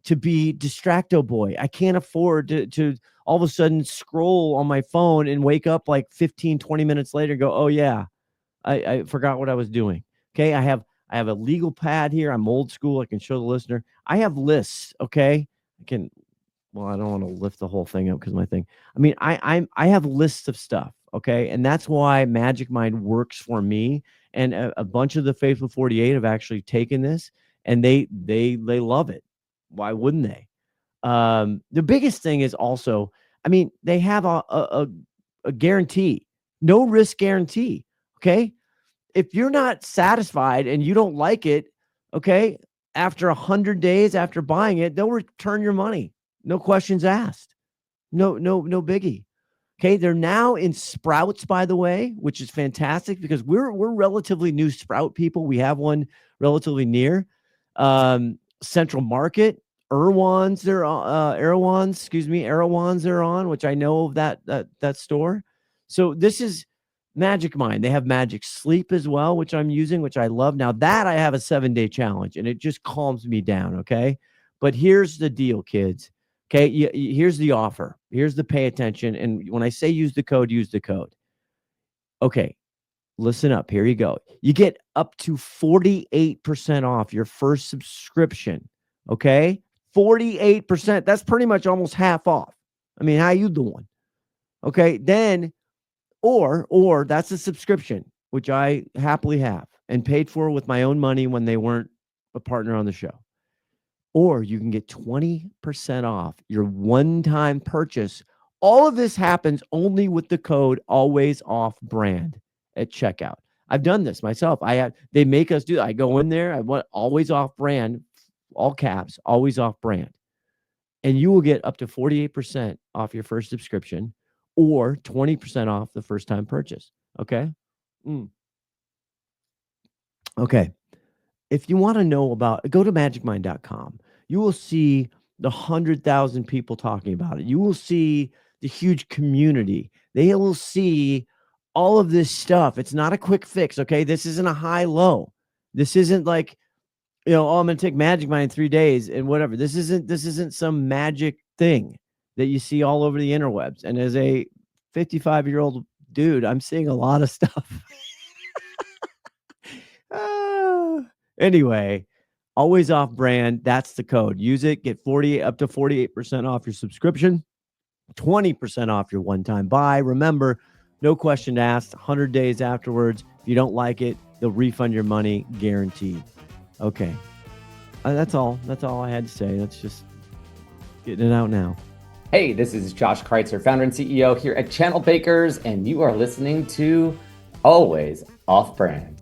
[SPEAKER 1] to be distracto boy. I can't afford to all of a sudden scroll on my phone and wake up like 15, 20 minutes later and go, oh yeah, I forgot what I was doing. Okay. I have a legal pad here. I'm old school. I can show the listener. I have lists. Okay. I don't want to lift the whole thing up because my thing. I mean, I have lists of stuff. Okay. And that's why Magic Mind works for me. And a bunch of the Faithful 48 have actually taken this and they love it. Why wouldn't they? The biggest thing is also, I mean, they have a guarantee, no risk guarantee. Okay. If you're not satisfied and you don't like it, okay, after 100 days after buying it, they'll return your money. No questions asked. No biggie. Okay. They're now in Sprouts, by the way, which is fantastic because we're relatively new Sprout people. We have one relatively near Central Market. Erewhon's they're on, which I know of that store. So this is Magic Mind. They have Magic Sleep as well, which I'm using, which I love. Now that I have a 7-day challenge and it just calms me down. Okay. But here's the deal, kids. Okay. Here's the offer. Here's the pay attention. And when I say use the code, use the code. Okay. Listen up. Here you go. You get up to 48% off your first subscription. Okay. 48%. That's pretty much almost half off. I mean, how you doing? Okay. Then, or that's a subscription, which I happily have and paid for with my own money when they weren't a partner on the show. Or you can get 20% off your one-time purchase. All of this happens only with the code always off brand at checkout. I've done this myself. They make us do that. I go in there, I want always off brand, all caps, always off brand. And you will get up to 48% off your first subscription or 20% off the first time purchase. Okay. Okay. If you want to know about, go to magicmind.com. You will see the 100,000 people talking about it. You will see the huge community. They will see all of this stuff. It's not a quick fix. Okay. This isn't a high low. This isn't like, I'm going to take Magic Mind in 3 days and whatever. This isn't some magic thing that you see all over the interwebs. And as a 55-year-old dude, I'm seeing a lot of stuff. Anyway, always off brand. That's the code. Use it. Get up to 48% off your subscription, 20% off your one-time buy. Remember, no question asked. 100 days afterwards. If you don't like it, they'll refund your money, guaranteed. Okay. That's all. That's all I had to say. That's just getting it out now.
[SPEAKER 4] Hey, this is Josh Kreitzer, founder and CEO here at Channel Bakers, and you are listening to Always Off Brand.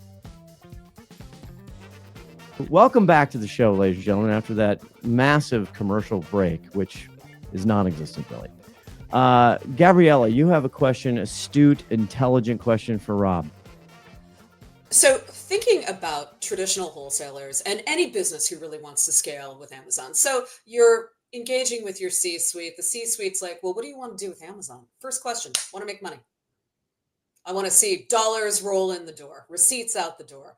[SPEAKER 1] Welcome back to the show, ladies and gentlemen, after that massive commercial break, which is non-existent, really. Gabriella, you have a question, astute, intelligent question for Rob.
[SPEAKER 2] So thinking about traditional wholesalers and any business who really wants to scale with Amazon. So you're engaging with your C-suite. The C-suite's like, well, what do you want to do with Amazon? First question, want to make money. I want to see dollars roll in the door, receipts out the door.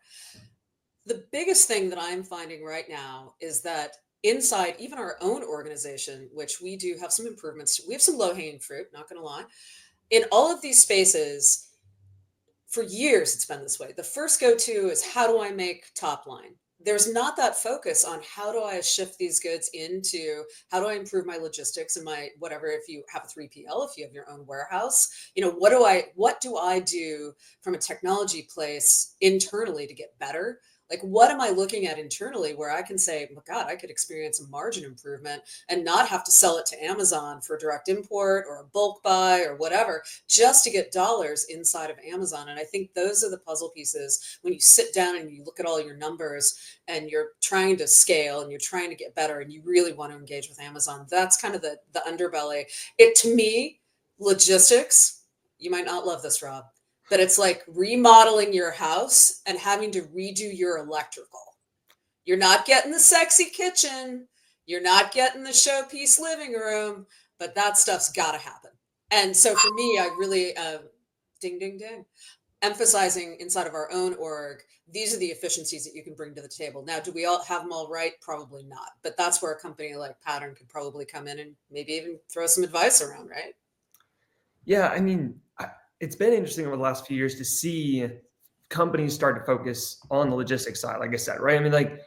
[SPEAKER 2] The biggest thing that I'm finding right now is that inside even our own organization, which we do have some improvements, we have some low-hanging fruit, not going to lie. In all of these spaces, for years, it's been this way. The first go-to is how do I make top line? There's not that focus on how do I shift these goods into, how do I improve my logistics and my whatever, if you have a 3PL, if you have your own warehouse, what do I do from a technology place internally to get better? Like, what am I looking at internally where I can say, oh God, I could experience a margin improvement and not have to sell it to Amazon for direct import or a bulk buy or whatever, just to get dollars inside of Amazon. And I think those are the puzzle pieces when you sit down and you look at all your numbers and you're trying to scale and you're trying to get better and you really want to engage with Amazon. That's kind of the underbelly. To me, logistics, you might not love this, Rob, but it's like remodeling your house and having to redo your electrical. You're not getting the sexy kitchen. You're not getting the showpiece living room, but that stuff's got to happen. And so for me, I really, ding, ding, ding, emphasizing inside of our own org, these are the efficiencies that you can bring to the table. Now, do we all have them all right? Probably not. But that's where a company like Pattern could probably come in and maybe even throw some advice around, right?
[SPEAKER 3] Yeah, I mean, it's been interesting over the last few years to see companies start to focus on the logistics side, like I said, right? I mean,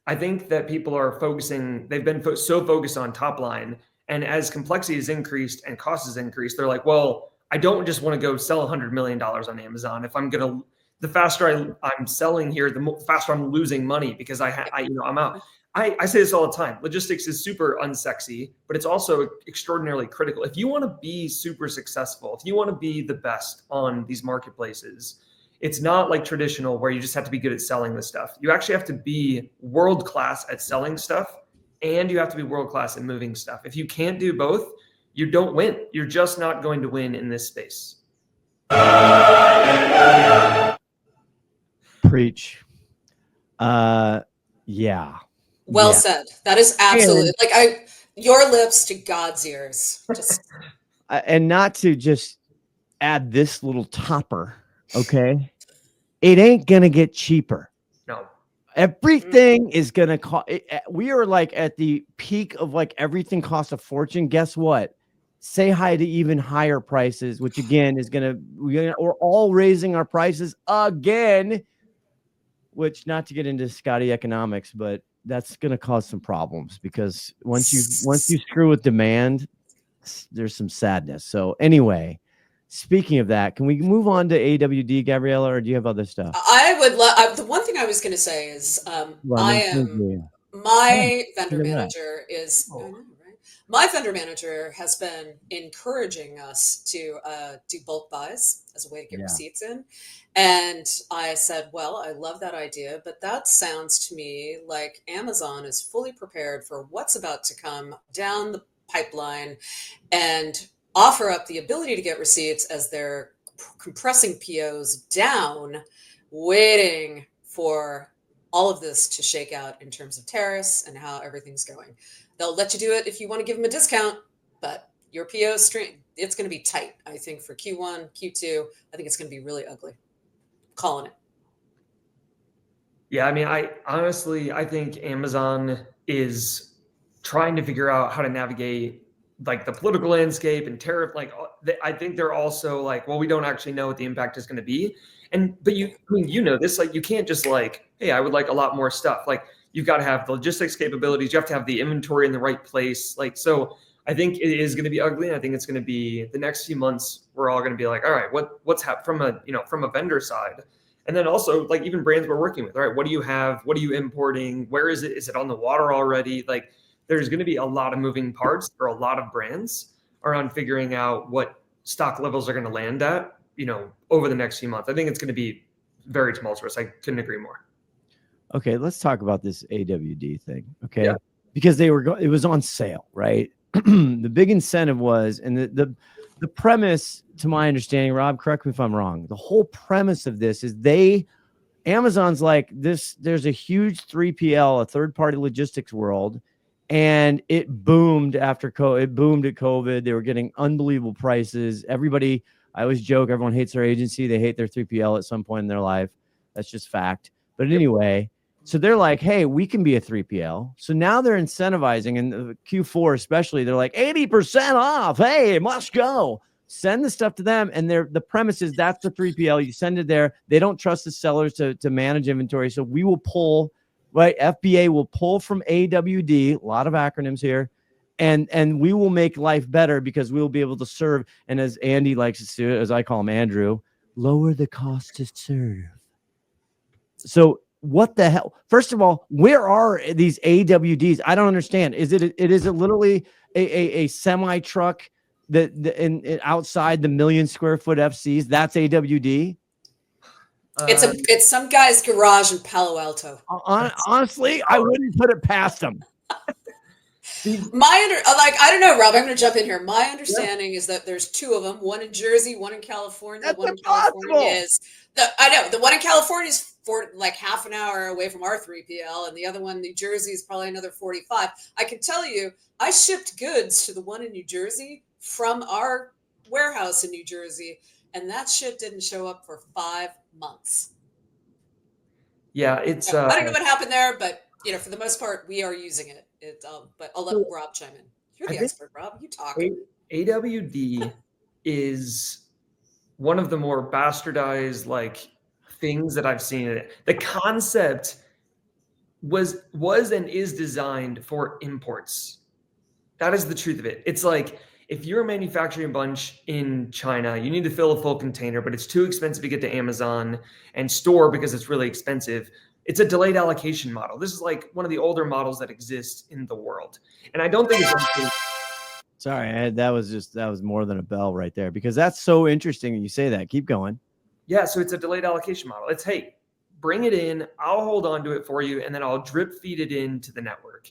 [SPEAKER 3] I think that people are focusing, they've been so focused on top line. And as complexity has increased and cost has increased, they're like, well, I don't just want to go sell $100 million on Amazon. If I'm going to, the faster I'm selling here, the faster I'm losing money because I'm out. I say this all the time. Logistics is super unsexy, but it's also extraordinarily critical. If you want to be super successful, if you want to be the best on these marketplaces, it's not like traditional where you just have to be good at selling this stuff. You actually have to be world-class at selling stuff, and you have to be world-class at moving stuff. If you can't do both, you don't win. You're just not going to win in this space.
[SPEAKER 1] Preach. Yeah.
[SPEAKER 2] Well said. That is absolutely your lips to God's ears. Just
[SPEAKER 1] and not to just add this little topper, okay, it ain't going to get cheaper.
[SPEAKER 3] No.
[SPEAKER 1] Everything is going to cost. We are like at the peak of like everything costs a fortune. Guess what? Say hi to even higher prices, which again is we're all raising our prices again, which not to get into Scotty economics, but that's going to cause some problems because once you screw with demand, there's some sadness. So anyway, speaking of that, can we move on to AWD, Gabriella, or do you have other stuff?
[SPEAKER 2] I would love. The one thing I was going to say is, my vendor manager is. I know, right? My vendor manager has been encouraging us to do bulk buys as a way to get receipts in. And I said, well, I love that idea, but that sounds to me like Amazon is fully prepared for what's about to come down the pipeline and offer up the ability to get receipts as they're compressing POs down, waiting for all of this to shake out in terms of tariffs and how everything's going. They'll let you do it if you want to give them a discount, but your PO stream, it's going to be tight, I think, for Q1, Q2. I think it's going to be really ugly. Calling it.
[SPEAKER 3] Yeah, I mean, I think Amazon is trying to figure out how to navigate like the political landscape and tariff. Like, I think they're also like, well, we don't actually know what the impact is going to be. But you know this, like, you can't just like, hey, I would like a lot more stuff. Like, you've got to have the logistics capabilities. You have to have the inventory in the right place. Like, so I think it is going to be ugly. And I think it's going to be the next few months. We're all going to be like, all right, what's happening from a vendor side? And then also like even brands we're working with, all right, what do you have? What are you importing? Where is it? Is it on the water already? Like, there's going to be a lot of moving parts for a lot of brands around figuring out what stock levels are going to land at, over the next few months. I think it's going to be very tumultuous. I couldn't agree more.
[SPEAKER 1] Okay, let's talk about this AWD thing. Okay, yeah. Because it was on sale, right? The big incentive was, and the premise, to my understanding, Rob, correct me if I'm wrong. The whole premise of this is Amazon's like this. There's a huge 3PL, a third-party logistics world, and it boomed after COVID. It boomed at COVID. They were getting unbelievable prices. Everybody, I always joke, everyone hates their agency. They hate their 3PL at some point in their life. That's just fact. But anyway. So they're like, hey, we can be a 3PL. So now they're incentivizing, and Q4 especially, they're like 80% off. Hey, it must go. Send the stuff to them. And the premise is that's the 3PL. You send it there. They don't trust the sellers to manage inventory. So we will pull, right? FBA will pull from AWD, a lot of acronyms here, and we will make life better because we will be able to serve. And as Andy likes to do, as I call him Andrew, lower the cost to serve. So what the hell? First of all, where are these AWDs? I don't understand. Is it literally a semi truck that outside the 1 million square foot FCs? That's AWD.
[SPEAKER 2] It's some guy's garage in Palo Alto.
[SPEAKER 1] Honestly, I wouldn't put it past them.
[SPEAKER 2] I don't know, Rob. I'm going to jump in here. My understanding is that there's two of them. One in Jersey, one in California.
[SPEAKER 1] That's
[SPEAKER 2] one
[SPEAKER 1] impossible.
[SPEAKER 2] In California the one in California is for like half an hour away from our 3PL, and the other one in New Jersey is probably another 45. I can tell you, I shipped goods to the one in New Jersey from our warehouse in New Jersey, and that ship didn't show up for 5 months.
[SPEAKER 3] Yeah, it's.
[SPEAKER 2] I don't know what happened there, but for the most part, we are using it. But I'll let Rob chime in. You're the expert, Rob. You talk.
[SPEAKER 3] AWD is one of the more bastardized things that I've seen. The concept was and is designed for imports. That is the truth of it. It's like if you're a manufacturing bunch in China, you need to fill a full container, but it's too expensive to get to Amazon and store because it's really expensive. It's a delayed allocation model. This is like one of the older models that exist in the world. And I don't think it's
[SPEAKER 1] Sorry, that was more than a bell right there, because that's so interesting that you say that. Keep going.
[SPEAKER 3] Yeah, so it's a delayed allocation model. It's, hey, bring it in, I'll hold on to it for you, and then I'll drip feed it into the network.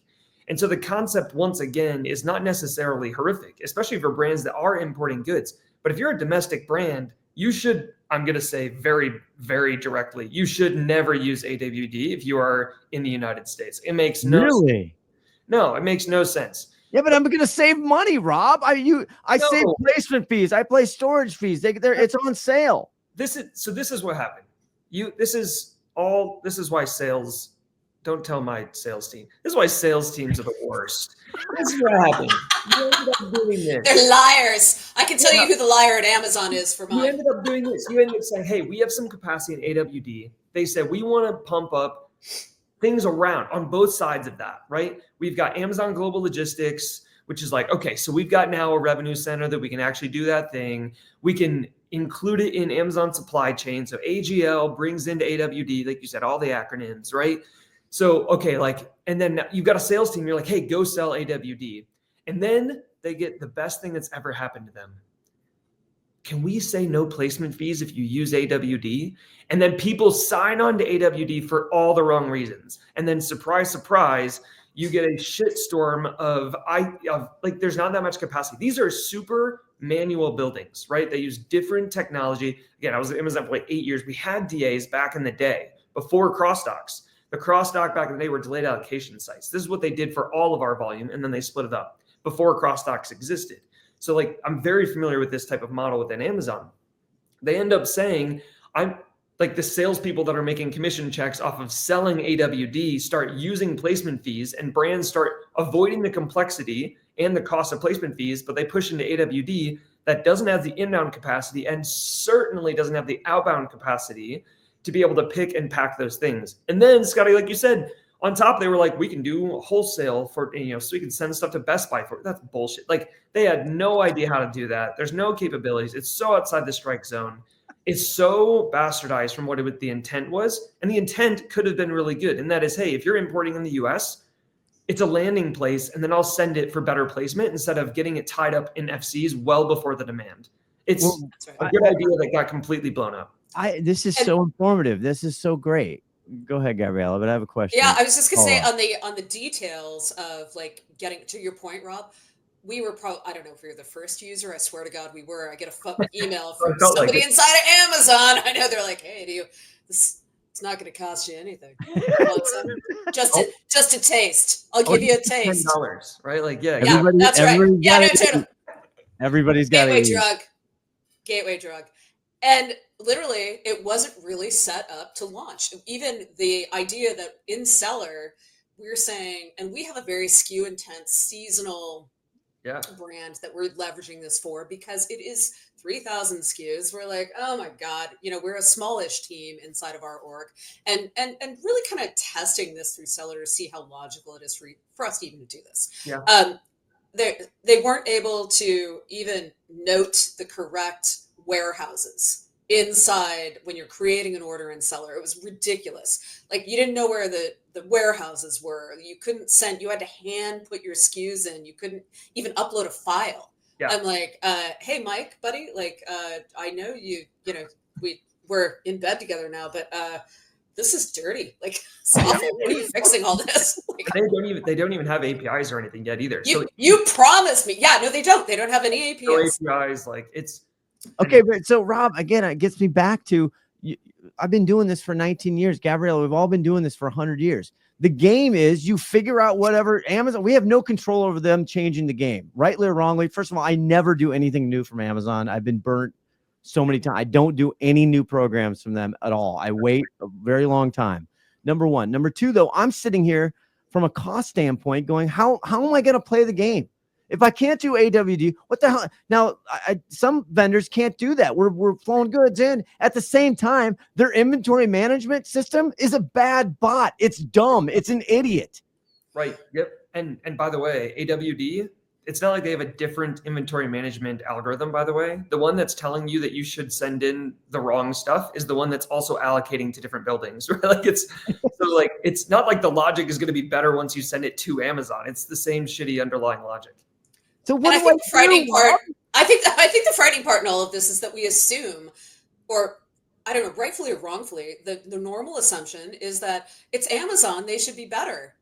[SPEAKER 3] And so the concept, once again, is not necessarily horrific, especially for brands that are importing goods. But if you're a domestic brand, you should, I'm going to say very, very directly, you should never use AWD if you are in the United States. It makes no sense. No, it makes no sense.
[SPEAKER 1] Yeah, but I'm going to save money, Rob. I save placement fees. I pay storage fees. It's on sale.
[SPEAKER 3] This is what happened. This is why sales. Don't tell my sales team. This is why sales teams are the worst. This is what happened. You ended up doing this.
[SPEAKER 2] They're liars. I can tell you who the liar at Amazon is for mine.
[SPEAKER 3] You ended up doing this. You ended up saying, hey, we have some capacity in AWD. They said, we want to pump up things around on both sides of that, right? We've got Amazon Global Logistics, which is like, okay, so we've got now a revenue center that we can actually do that thing. We can include it in Amazon supply chain. So AGL brings into AWD, like you said, all the acronyms, right? So, okay, and then you've got a sales team. You're like, hey, go sell AWD. And then they get the best thing that's ever happened to them. Can we say no placement fees if you use AWD? And then people sign on to AWD for all the wrong reasons. And then surprise, surprise, you get a shitstorm of there's not that much capacity. These are super manual buildings, right? They use different technology. Again, I was at Amazon for like 8 years. We had DAs back in the day before crossdocks. The crossdock back in the day were delayed allocation sites. This is what they did for all of our volume, and then they split it up before crossdocks existed. So I'm very familiar with this type of model within Amazon. They end up saying, I'm like the salespeople that are making commission checks off of selling AWD start using placement fees, and brands start avoiding the complexity and the cost of placement fees, but they push into AWD that doesn't have the inbound capacity and certainly doesn't have the outbound capacity to be able to pick and pack those things. And then, Scotty, like you said, on top, they were like, we can do wholesale for, so we can send stuff to Best Buy for. That's bullshit. Like, they had no idea how to do that. There's no capabilities. It's so outside the strike zone. It's so bastardized from what the intent was. And the intent could have been really good. And that is, hey, if you're importing in the US, it's a landing place, and then I'll send it for better placement instead of getting it tied up in FCs well before the demand. It's a good idea that got completely blown up.
[SPEAKER 1] This is so informative. This is so great. Go ahead, Gabriella, but I have a question.
[SPEAKER 2] Yeah, I was just gonna say on the details of getting to your point, Rob. We were I don't know if we were the first user. I swear to God, we were. I get a email from somebody inside of Amazon. I know they're like, "Hey, it's not going to cost you anything. Just a taste. I'll give you a taste.
[SPEAKER 3] $10, right?
[SPEAKER 2] That's right.
[SPEAKER 1] Everybody's got
[SPEAKER 2] Gateway drug. And literally, it wasn't really set up to launch. Even the idea that in seller, we're saying, and we have a very SKU intense seasonal brand that we're leveraging this for, because it is 3,000 SKUs. We're like, oh my God, we're a smallish team inside of our org, and really kind of testing this through seller to see how logical it is for us even to do this. Yeah. They weren't able to even note the correct warehouses inside when you're creating an order in seller. It was ridiculous. You didn't know where the warehouses were. You couldn't send, you had to hand put your SKUs in. You couldn't even upload a file. Yeah. I'm like, hey, Mike, buddy, I know we're in bed together now, but this is dirty. It's awful. When are you fixing all this?
[SPEAKER 3] They don't even have APIs or anything yet either.
[SPEAKER 2] You promised me. Yeah, no, they don't. They don't have any APIs.
[SPEAKER 3] No APIs, it's
[SPEAKER 1] okay. But so, Rob, again, it gets me back to I've been doing this for 19 years. Gabriella, we've all been doing this for 100 years. The game is you figure out whatever Amazon, we have no control over them changing the game, rightly or wrongly. First of all, I never do anything new from Amazon. I've been burnt so many times. I don't do any new programs from them at all. I wait a very long time. Number one. Number two, though, I'm sitting here from a cost standpoint going, how am I going to play the game? If I can't do AWD, what the hell? Now, some vendors can't do that. We're flowing goods in. At the same time, their inventory management system is a bad bot. It's dumb. It's an idiot.
[SPEAKER 3] Right. Yep. And by the way, AWD, it's not like they have a different inventory management algorithm, by the way. The one that's telling you that you should send in the wrong stuff is the one that's also allocating to different buildings, right? It's not like the logic is going to be better once you send it to Amazon. It's the same shitty underlying logic.
[SPEAKER 1] So what
[SPEAKER 2] I think the frightening part, I think the frightening part in all of this is that we assume, or I don't know, rightfully or wrongfully, the normal assumption is that it's Amazon. They should be better.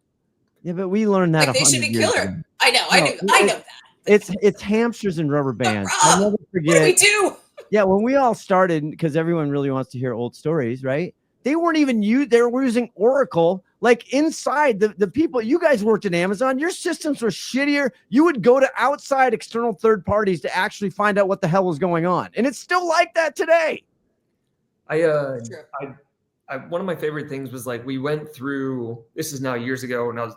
[SPEAKER 1] Yeah, but we learned that.
[SPEAKER 2] They should be killer. I know. I know that.
[SPEAKER 1] It's hamsters and rubber bands.
[SPEAKER 2] Rob, I'll never forget. What do we do?
[SPEAKER 1] Yeah, when we all started, because everyone really wants to hear old stories, right? They weren't even they were using Oracle Like inside the people, you guys worked at Amazon, your systems were shittier. You would go to outside external third parties to actually find out what the hell was going on. And it's still like that today.
[SPEAKER 3] One of my favorite things was like, we went through, this is now years ago, and I was,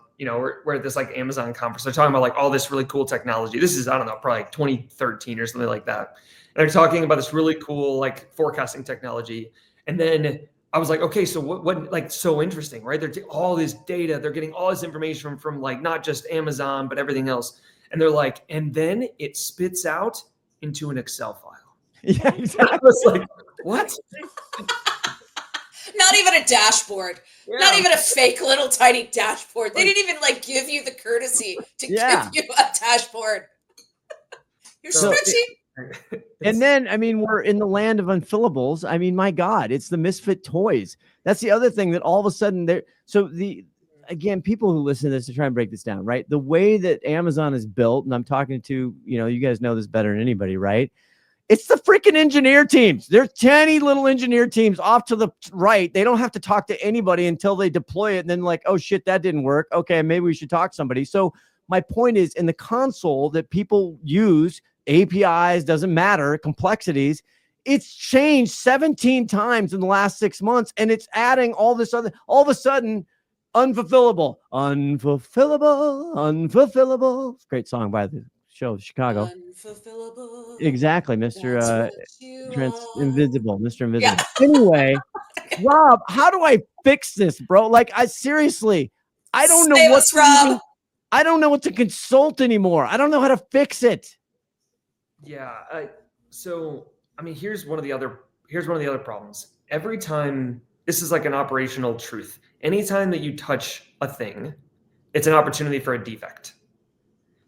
[SPEAKER 3] we're at this like Amazon conference. They're talking about like all this really cool technology. This is, I don't know, probably like 2013 or something like that. And they're talking about this really cool, like forecasting technology. And then I was like, okay, so what like so interesting, right? They're all this data, they're getting all this information from like, not just Amazon, but everything else. And they're like, and then it spits out into an Excel file.
[SPEAKER 1] Yeah, exactly.
[SPEAKER 3] I was like, what?
[SPEAKER 2] Not even a dashboard.
[SPEAKER 3] Yeah.
[SPEAKER 2] Not even a fake little tiny dashboard. They didn't even like give you the courtesy to give you a dashboard. Your spreadsheet.
[SPEAKER 1] And then, I mean, we're in the land of unfillables. I mean, my God, it's the misfit toys. That's the other thing that all of a sudden again, people who listen to this to try and break this down, right? The way that Amazon is built, and I'm talking to, you guys know this better than anybody, right? It's the freaking engineer teams. There's 10 little engineer teams off to the right. They don't have to talk to anybody until they deploy it. And then like, oh shit, that didn't work. Okay, maybe we should talk to somebody. So my point is, in the console that people use, APIs, doesn't matter, complexities, it's changed 17 times in the last 6 months. And it's adding all of a sudden, unfulfillable. Great song by the show Chicago.
[SPEAKER 2] Unfulfillable.
[SPEAKER 1] Exactly, Mr. Invisible. Mr. Invisible.
[SPEAKER 2] Yeah.
[SPEAKER 1] Anyway, Rob, how do I fix this, bro? Like, I seriously, I don't know
[SPEAKER 2] Rob.
[SPEAKER 1] I don't know what to consult anymore. I don't know how to fix it.
[SPEAKER 3] Yeah. So, I mean, here's one of the other problems. Every time, this is like an operational truth. Anytime that you touch a thing, it's an opportunity for a defect.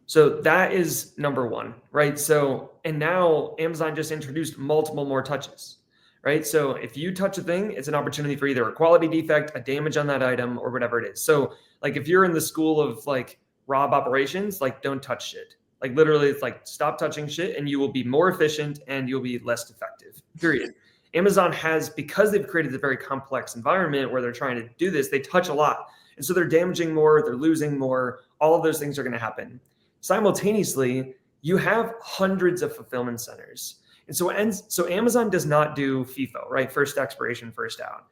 [SPEAKER 3] So that is number one, right? So, and now Amazon just introduced multiple more touches, right? So if you touch a thing, it's an opportunity for either a quality defect, a damage on that item, or whatever it is. So like, if you're in the school of like Rob operations, like don't touch shit. Like literally it's like, stop touching shit and you will be more efficient and you'll be less effective, period. Amazon has, because they've created a very complex environment where they're trying to do this, they touch a lot. And so they're damaging more, they're losing more, all of those things are going to happen. Simultaneously, you have hundreds of fulfillment centers. And so Amazon does not do FIFO, right? First expiration, first out.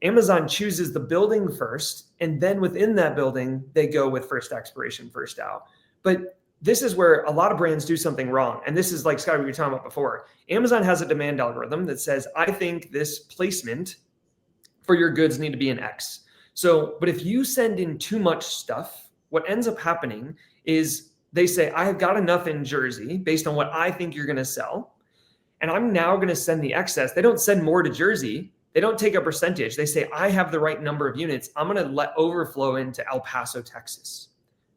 [SPEAKER 3] Amazon chooses the building first, and then within that building, they go with first expiration, first out. But this is where a lot of brands do something wrong. And this is like, Scott, we were talking about before. Amazon has a demand algorithm that says, I think this placement for your goods need to be an X. So, but if you send in too much stuff, what ends up happening is they say, I have got enough in Jersey based on what I think you're going to sell. And I'm now going to send the excess. They don't send more to Jersey. They don't take a percentage. They say, I have the right number of units. I'm going to let overflow into El Paso, Texas.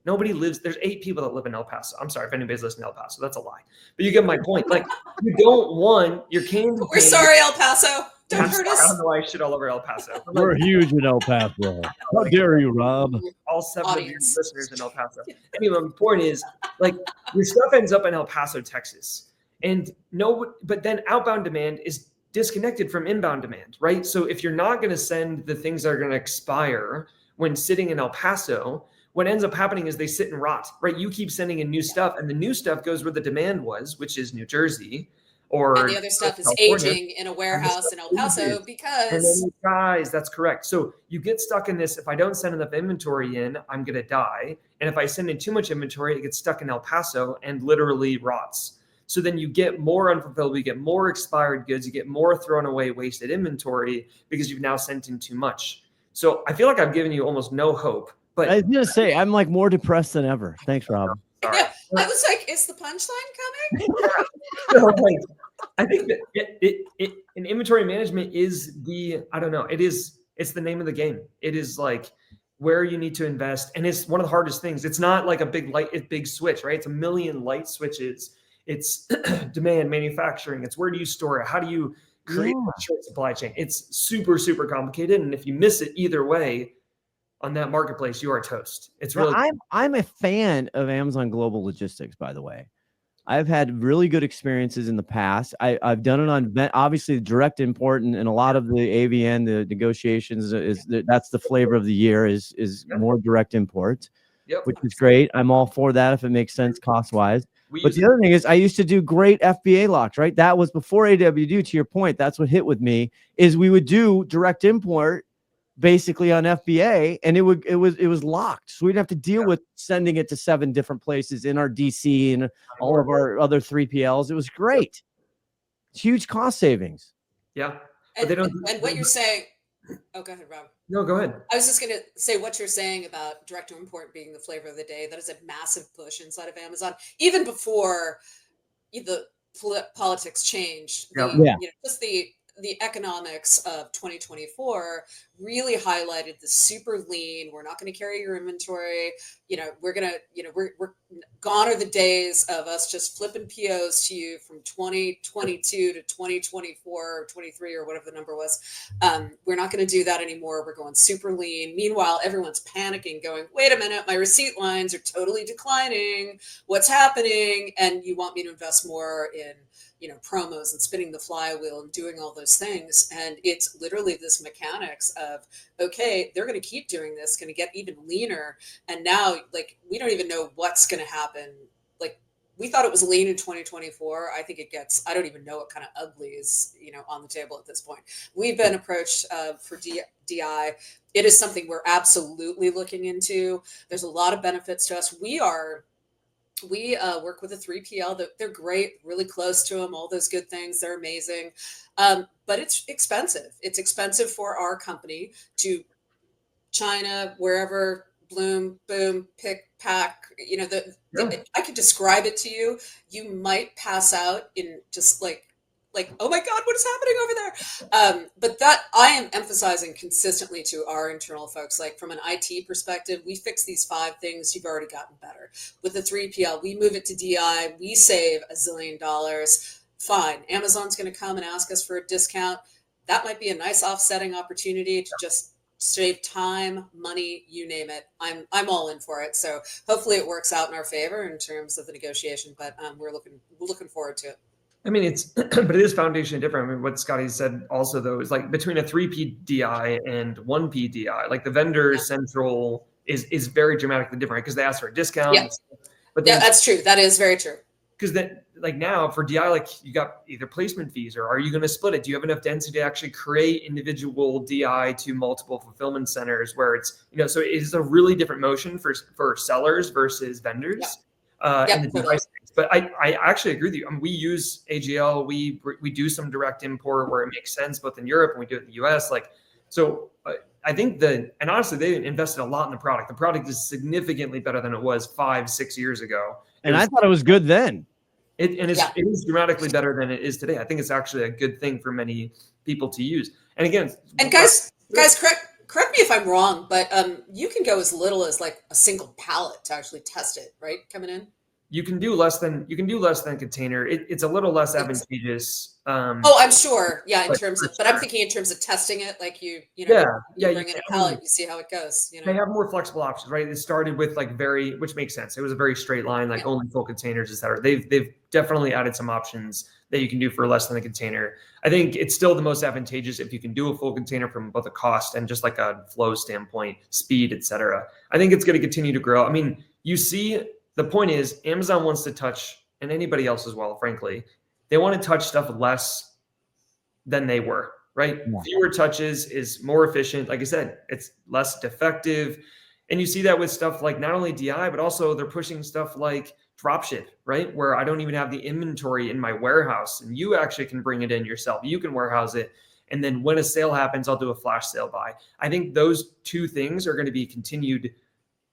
[SPEAKER 3] Nobody lives, there's 8 people that live in El Paso. I'm sorry if anybody's listening to El Paso. That's a lie. But you get my point. Like, you don't want your candy.
[SPEAKER 2] We're sorry, El Paso. Don't hurt us.
[SPEAKER 3] I don't know why I shit all over El Paso.
[SPEAKER 1] We're huge in El Paso. How dare you, Rob?
[SPEAKER 3] All 7 of your listeners in El Paso. Anyway, my point is, like, your stuff ends up in El Paso, Texas. But then outbound demand is disconnected from inbound demand, right? So if you're not going to send the things that are going to expire when sitting in El Paso, what ends up happening is they sit and rot, right? You keep sending in new stuff, and the new stuff goes where the demand was, which is New Jersey. And
[SPEAKER 2] the other stuff is aging in a warehouse in El Paso because...
[SPEAKER 3] Guys, that's correct. So you get stuck in this, if I don't send enough inventory in, I'm going to die. And if I send in too much inventory, it gets stuck in El Paso and literally rots. So then you get more unfulfilled, you get more expired goods, you get more thrown away, wasted inventory because you've now sent in too much. So I feel like I've given you almost no hope. But
[SPEAKER 1] I was going to say, I'm like more depressed than ever. Thanks, Rob.
[SPEAKER 2] Sorry. Yeah, I was like, is the punchline coming?
[SPEAKER 3] So, like, I think that in inventory management is it's the name of the game. It is like where you need to invest. And it's one of the hardest things. It's not like a big switch, right? It's a million light switches. It's demand, manufacturing. It's where do you store it? How do you create a short supply chain? It's super, super complicated. And if you miss it either way on that marketplace, you are toast. It's really,
[SPEAKER 1] I'm a fan of Amazon Global Logistics, by the way. I've had really good experiences in the past. I've done it on obviously direct import and a lot of the AVN, the negotiations that's the flavor of the year is more direct import, which is great. I'm all for that if it makes sense cost wise. But the other thing is I used to do great FBA locks, right? That was before AWD, to your point. That's what hit with me is we would do direct import basically on FBA, and it was locked. So we'd have to deal with sending it to 7 different places in our DC and all of our other 3PLs. It was great. It's huge cost savings.
[SPEAKER 3] Yeah.
[SPEAKER 2] And, and what you're saying, oh, go ahead, Rob.
[SPEAKER 3] No, go ahead.
[SPEAKER 2] I was just going to say what you're saying about direct to import being the flavor of the day. That is a massive push inside of Amazon, even before the politics changed. Just the economics of 2024 really highlighted the super lean. We're not going to carry your inventory. We're gone are the days of us just flipping POs to you from 2022 to 2024 or 23 or whatever the number was. We're not going to do that anymore. We're going super lean. Meanwhile, everyone's panicking, going, wait a minute, my receipt lines are totally declining. What's happening? And you want me to invest more in promos and spinning the flywheel and doing all those things. And it's literally this mechanics of, okay, they're going to keep doing this, going to get even leaner. And now, we don't even know what's going to happen. We thought it was lean in 2024. I think I don't even know what kind of ugly is, on the table at this point. We've been approached for DI. It is something we're absolutely looking into. There's a lot of benefits to us. We work with a 3PL. They're great, really close to them, all those good things. They're amazing. But it's expensive. It's expensive for our company to China, wherever, Bloom, boom, pick, pack. I could describe it to you. You might pass out in just like, oh my God, what is happening over there? But that I am emphasizing consistently to our internal folks, from an IT perspective, we fix these 5 things, you've already gotten better. With the 3PL, we move it to DI, we save $1 zillion. Fine. Amazon's going to come and ask us for a discount. That might be a nice offsetting opportunity to just save time, money, you name it. I'm all in for it. So hopefully it works out in our favor in terms of the negotiation, but we're looking forward to it.
[SPEAKER 3] I mean, but it is foundation different. I mean, what Scotty said also, though, is between a 3P DI and 1P DI, the vendor central is very dramatically different because they ask for a discount.
[SPEAKER 2] Yeah, that's true. That is very true.
[SPEAKER 3] Because then, now for DI, you got either placement fees, or are you going to split it? Do you have enough density to actually create individual DI to multiple fulfillment centers where it's, so it is a really different motion for sellers versus vendors.
[SPEAKER 2] Yeah.
[SPEAKER 3] And the device things. But I actually agree with you. We use AGL. We do some direct import where it makes sense, both in Europe and we do it in the US. I think and honestly, they invested a lot in the product. The product is significantly better than it was 5-6 years ago.
[SPEAKER 1] I thought it was good then.
[SPEAKER 3] It is dramatically better than it is today. I think it's actually a good thing for many people to use. And again,
[SPEAKER 2] guys, correct me if I'm wrong, but you can go as little as a single pallet to actually test it, right? Coming in.
[SPEAKER 3] You can do less than a container. It's a little less advantageous.
[SPEAKER 2] I'm sure. Yeah, but I'm thinking in terms of testing it, you bring in a pallet, you see how it goes.
[SPEAKER 3] They have more flexible options, right? It started with which makes sense. It was a very straight line, only full containers, etc. They've definitely added some options that you can do for less than a container. I think it's still the most advantageous if you can do a full container from both a cost and just a flow standpoint, speed, etc. I think it's going to continue to grow. I mean, you see. The point is, Amazon wants to touch, and anybody else as well, frankly, they want to touch stuff less than they were, right? Yeah. Fewer touches is more efficient. Like I said, it's less defective. And you see that with stuff like not only DI, but also they're pushing stuff like dropship, right? Where I don't even have the inventory in my warehouse and you actually can bring it in yourself. You can warehouse it. And then when a sale happens, I'll do a flash sale buy. I think those 2 things are going to be continued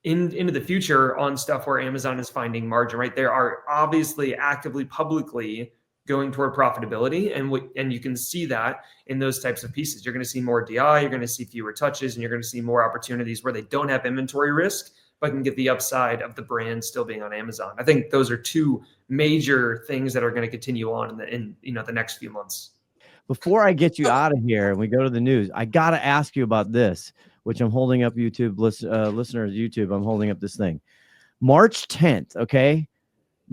[SPEAKER 3] into the future on stuff where Amazon is finding margin, right? They are obviously actively, publicly going toward profitability. And you can see that in those types of pieces. You're going to see more DI, you're going to see fewer touches, and you're going to see more opportunities where they don't have inventory risk, but can get the upside of the brand still being on Amazon. I think those are 2 major things that are going to continue on in the next few months.
[SPEAKER 1] Before I get you out of here and we go to the news, I got to ask you about this, which I'm holding up listeners, YouTube. I'm holding up this thing. March 10th. Okay.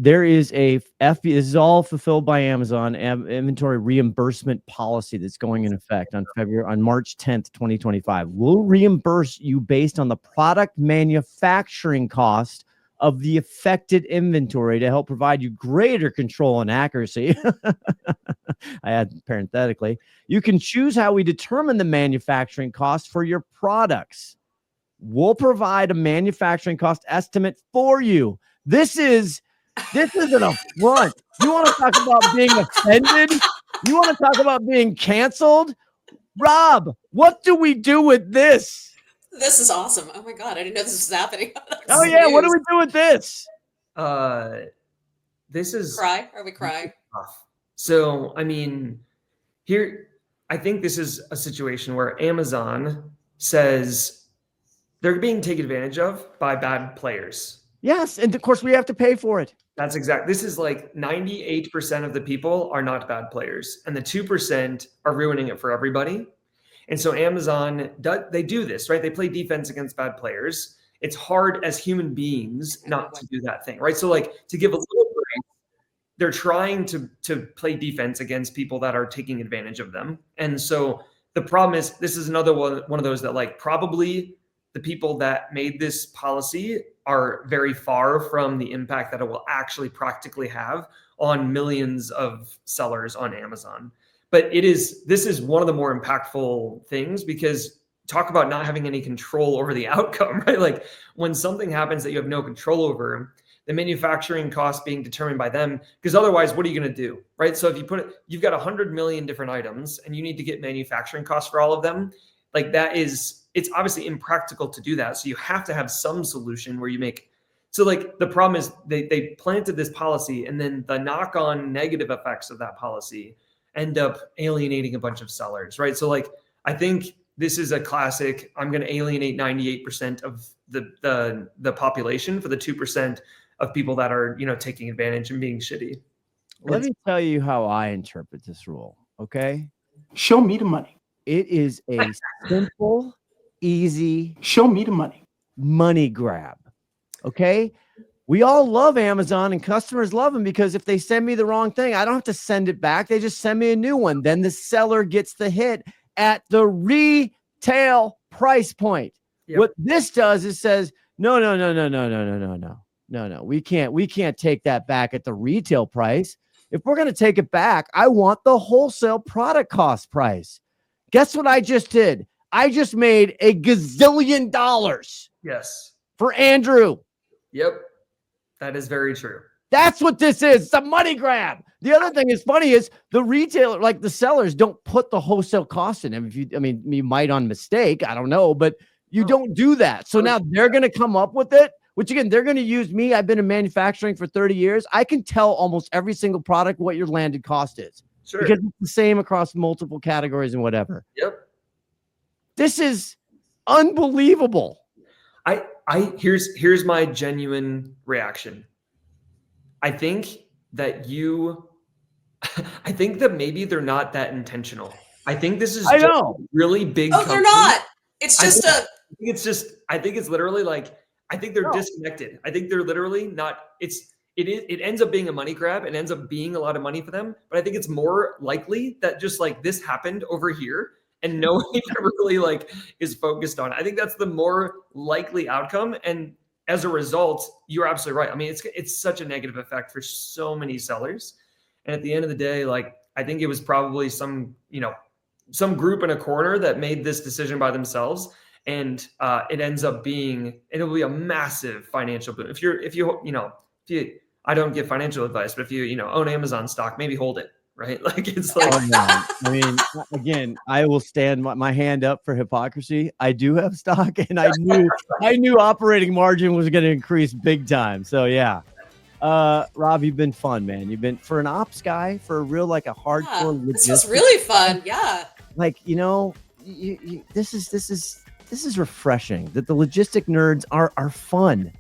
[SPEAKER 1] there is a this is all fulfilled by Amazon inventory reimbursement policy that's going in effect on March 10th, 2025. We'll reimburse you based on the product manufacturing cost of the affected inventory to help provide you greater control and accuracy. I add parenthetically, you can choose how we determine the manufacturing cost for your products. We'll provide a manufacturing cost estimate for you. This is an affront. You want to talk about being offended? You want to talk about being canceled? Rob, what do we do with this?
[SPEAKER 2] This is awesome. Oh my God, I didn't know this was happening.
[SPEAKER 1] Oh yeah, what do we do with this?
[SPEAKER 3] This is
[SPEAKER 2] cry. Are we crying?
[SPEAKER 3] Tough. So, I mean, here, I think this is a situation where Amazon says they're being taken advantage of by bad players.
[SPEAKER 1] Yes, and of course we have to pay for it.
[SPEAKER 3] That's exact. This is like 98% of the people are not bad players, and the 2% are ruining it for everybody. And so Amazon, they do this, right? They play defense against bad players. It's hard as human beings not to do that thing, right? So like to give a little break, they're trying to play defense against people that are taking advantage of them. And so the problem is this is another one of those that like probably the people that made this policy are very far from the impact that it will actually practically have on millions of sellers on Amazon. But this is one of the more impactful things, because talk about not having any control over the outcome, right? Like when something happens that you have no control over, the manufacturing cost being determined by them, because otherwise, what are you going to do, right? So if you've got 100 million different items and you need to get manufacturing costs for all of them, like it's obviously impractical to do that. So you have to have some solution where you make, so like the problem is they planted this policy, and then the knock-on negative effects of that policy end up alienating a bunch of sellers, right? So like, I think this is a classic, I'm going to alienate 98% of the population for the 2% of people that are, taking advantage and being shitty.
[SPEAKER 1] Let me tell you how I interpret this rule, okay?
[SPEAKER 5] Show me the money.
[SPEAKER 1] It is a simple, easy,
[SPEAKER 5] show me the
[SPEAKER 1] money grab, okay? We all love Amazon, and customers love them because if they send me the wrong thing, I don't have to send it back. They just send me a new one. Then the seller gets the hit at the retail price point. Yep. What this does is says, no. We can't take that back at the retail price. If we're going to take it back, I want the wholesale product cost price. Guess what I just did? I just made a gazillion dollars.
[SPEAKER 3] Yes.
[SPEAKER 1] For Andrew.
[SPEAKER 3] Yep. That is very true.
[SPEAKER 1] That's what this is. It's a money grab. The other thing is funny is the retailer, like the sellers, don't put the wholesale cost in them. You might on mistake, I don't know, but you don't do that. So now they're going to come up with it, which again, they're going to use me. I've been in manufacturing for 30 years. I can tell almost every single product what your landed cost is. Sure. Because it's the same across multiple categories and whatever.
[SPEAKER 3] Yep. This
[SPEAKER 1] is unbelievable.
[SPEAKER 3] Here's my genuine reaction. I think that maybe they're not that intentional. I think this is really big.
[SPEAKER 2] Oh, they're not. It's just
[SPEAKER 3] I think it's literally like, I think they're disconnected. I think they're literally not, it ends up being a money grab. It ends up being a lot of money for them. But I think it's more likely that just like this happened over here and no one really like is focused on it. I think that's the more likely outcome. And as a result, you're absolutely right. I mean, it's such a negative effect for so many sellers. And at the end of the day, like, I think it was probably some group in a corner that made this decision by themselves. And it ends up being, it'll be a massive financial boon. I don't give financial advice, but if you own Amazon stock, maybe hold it. Right? Like it's like,
[SPEAKER 1] oh, no. I mean, again, I will stand my hand up for hypocrisy. I do have stock, and I knew operating margin was going to increase big time. So yeah, Rob, you've been fun, man. You've been, for an ops guy, for a real, like a hardcore.
[SPEAKER 2] This was really fun. Yeah.
[SPEAKER 1] Like, this is refreshing that the logistic nerds are fun.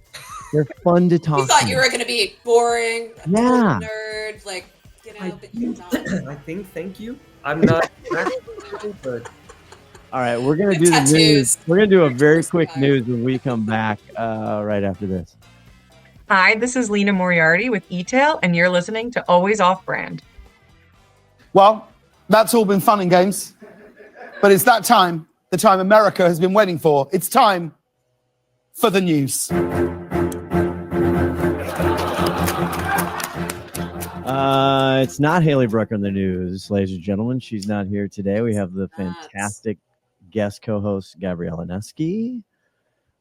[SPEAKER 1] They're fun to talk.
[SPEAKER 2] You thought you were going to be boring, a nerd, like. But you're not.
[SPEAKER 3] I think, thank you. I'm not. But
[SPEAKER 1] all right, we're gonna do the news. We're gonna do a very quick news when we come back right after this.
[SPEAKER 5] Hi, this is Lena Moriarty with eTail, and you're listening to Always Off Brand.
[SPEAKER 6] Well, that's all been fun and games, but it's that time, the time America has been waiting for. It's time for the news.
[SPEAKER 1] It's not Haley Brucker in the news, ladies and gentlemen. She's not here today. We have the fantastic guest co-host, Gabriella Neske.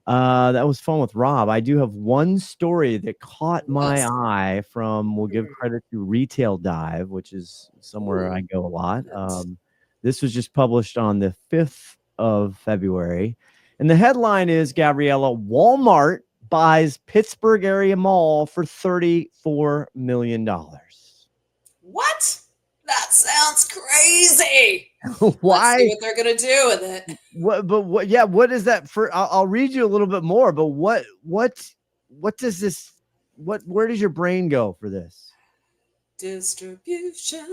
[SPEAKER 1] That was fun with Rob. I do have one story that caught my eye from, we'll give credit to Retail Dive, which is somewhere I go a lot. This was just published on the 5th of February. And the headline is, Gabriella, Walmart buys Pittsburgh area mall for $34 million.
[SPEAKER 2] What? That sounds crazy.
[SPEAKER 1] Why?
[SPEAKER 2] Let's see what they're gonna do with it.
[SPEAKER 1] What is that for? I'll read you a little bit more, but what does this, where does your brain go for this?
[SPEAKER 2] Distribution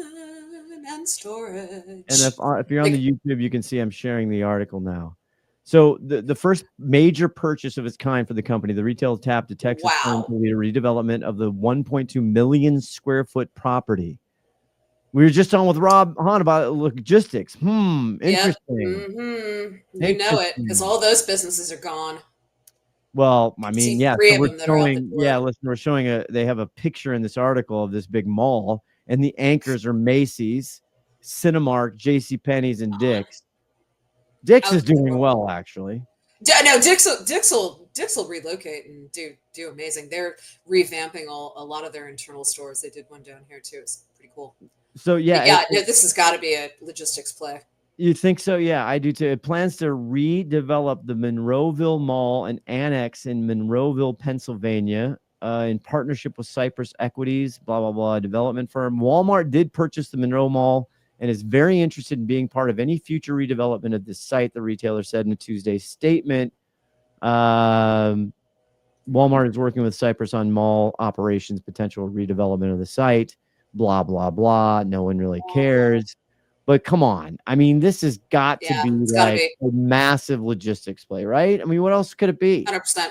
[SPEAKER 2] and storage.
[SPEAKER 1] And if you're on the YouTube, you can see I'm sharing the article now. So the first major purchase of its kind for the company, the retail tapped to Texas to lead a redevelopment of the 1.2 million square foot property. We were just on with Rob Hahn about logistics. Interesting.
[SPEAKER 2] Yep. You know it, because all those businesses are gone.
[SPEAKER 1] Well, I mean, yeah.
[SPEAKER 2] So
[SPEAKER 1] we're showing they have a picture in this article of this big mall, and the anchors are Macy's, Cinemark, JCPenney's, and Dick's. Dick's is doing well, actually.
[SPEAKER 2] No, Dick's will relocate and do amazing. They're revamping a lot of their internal stores. They did one down here too. It's pretty cool.
[SPEAKER 1] So
[SPEAKER 2] this has got to be a logistics play.
[SPEAKER 1] You think so? Yeah, I do too. It plans to redevelop the Monroeville Mall and annex in Monroeville, Pennsylvania, in partnership with Cypress Equities, blah, blah, blah, development firm. Walmart did purchase the Monroe Mall and is very interested in being part of any future redevelopment of this site, the retailer said in a Tuesday statement. Walmart is working with Cypress on mall operations, potential redevelopment of the site, blah, blah, blah. No one really cares. But come on. I mean, this has got to be like a massive logistics play, right? I mean, what else could it be?
[SPEAKER 2] 100%.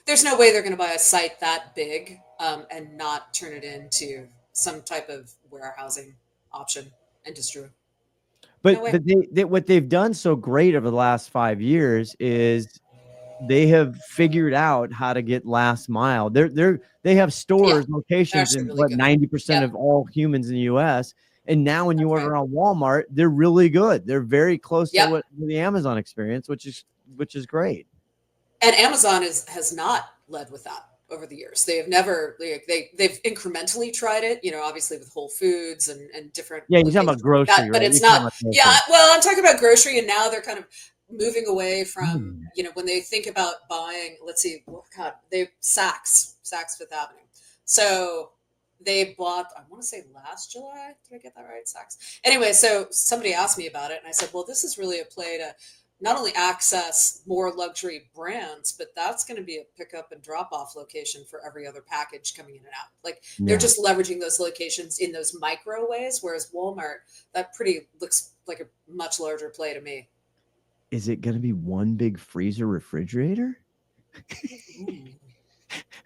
[SPEAKER 2] There's no way they're going to buy a site that big and not turn it into some type of warehousing option and distribute.
[SPEAKER 1] But what they've done so great over the last 5 years is they have figured out how to get last mile. They have stores, locations in really 90% of all humans in the U.S. And now when you order on Walmart, they're really good. They're very close to what the Amazon experience, which is great.
[SPEAKER 2] And Amazon has not led with that over the years. They have never, they've incrementally tried it, obviously with Whole Foods and different.
[SPEAKER 1] Yeah, you're talking about grocery,
[SPEAKER 2] but it's not. Yeah, well, I'm talking about grocery, and now they're kind of moving away from, when they think about buying, let's see, Saks Fifth Avenue. So they bought, I want to say last July. Did I get that right? Saks. Anyway, so somebody asked me about it, and I said, well, this is really a play to not only access more luxury brands, but that's going to be a pickup and drop off location for every other package coming in and out. Like they're just leveraging those locations in those micro ways. Whereas Walmart, that looks like a much larger play to me.
[SPEAKER 1] Is it going to be one big freezer refrigerator?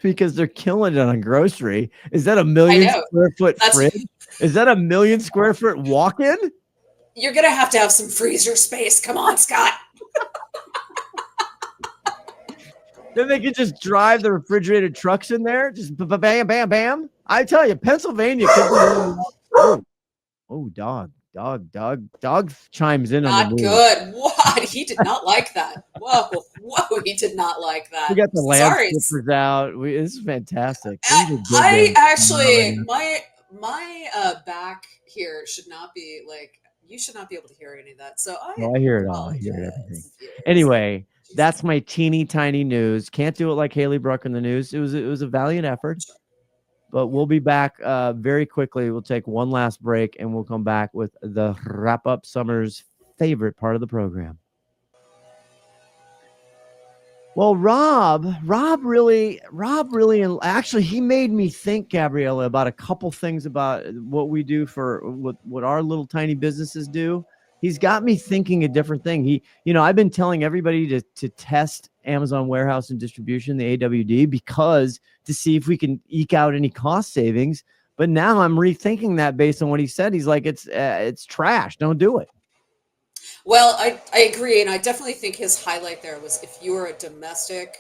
[SPEAKER 1] Because they're killing it on grocery. Is that a 1 million square foot fridge? Is that a 1 million square foot walk-in?
[SPEAKER 2] You're going to have some freezer space. Come on, Scott.
[SPEAKER 1] Then they could just drive the refrigerated trucks in there. Just bam, bam, bam. I tell you, Pennsylvania could be... Dog chimes in on the news.
[SPEAKER 2] Not good. What? He did not like that. Whoa, he did not like that.
[SPEAKER 1] We got the landscapers out. This is fantastic.
[SPEAKER 2] I actually, my back here should not be like, you should not be able to hear any of that. So
[SPEAKER 1] I hear it all. I hear everything. Anyway, that's my teeny tiny news. Can't do it like Haley Brucker in the news. It was a valiant effort. But we'll be back very quickly. We'll take one last break, and we'll come back with the wrap-up summer's favorite part of the program. Well, Rob really, and actually, he made me think, Gabriella, about a couple things about what we do for what our little tiny businesses do. he's got me thinking a different thing. I've been telling everybody to test Amazon Warehouse and Distribution, the AWD, because to see if we can eke out any cost savings. But now I'm rethinking that based on what he said. He's like, it's trash. Don't do it.
[SPEAKER 2] Well, I agree. And I definitely think his highlight there was if you are a domestic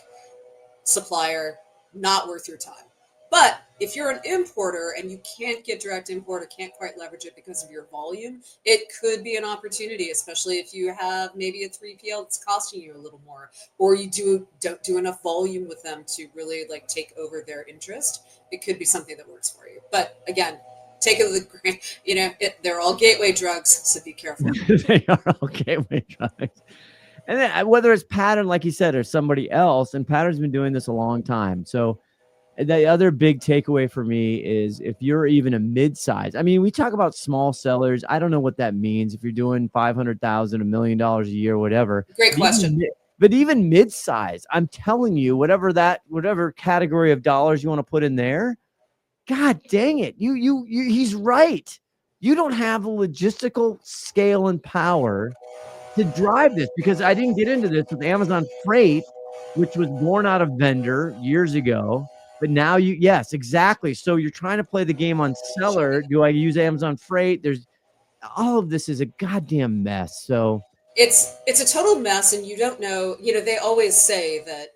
[SPEAKER 2] supplier, not worth your time. But if you're an importer and you can't get direct import or can't quite leverage it because of your volume, it could be an opportunity, especially if you have maybe a 3PL that's costing you a little more, or you don't do enough volume with them to really like take over their interest. It could be something that works for you. But again, take it with a grain. They're all gateway drugs, so be careful.
[SPEAKER 1] They are all gateway drugs. And then whether it's Pattern, like you said, or somebody else, and Pattern's been doing this a long time. So the other big takeaway for me is if you're even a mid-size, I mean, we talk about small sellers. I don't know what that means. If you're doing $500,000, $1 million a year, whatever.
[SPEAKER 2] Great question.
[SPEAKER 1] But even mid-size, I'm telling you, whatever category of dollars you want to put in there, God dang it. He's right. You don't have the logistical scale and power to drive this, because I didn't get into this with Amazon Freight, which was born out of vendor years ago. But now yes, exactly. So you're trying to play the game on seller. Do I use Amazon Freight? There's all of this is a goddamn mess. So
[SPEAKER 2] it's a total mess, and you don't know. They always say that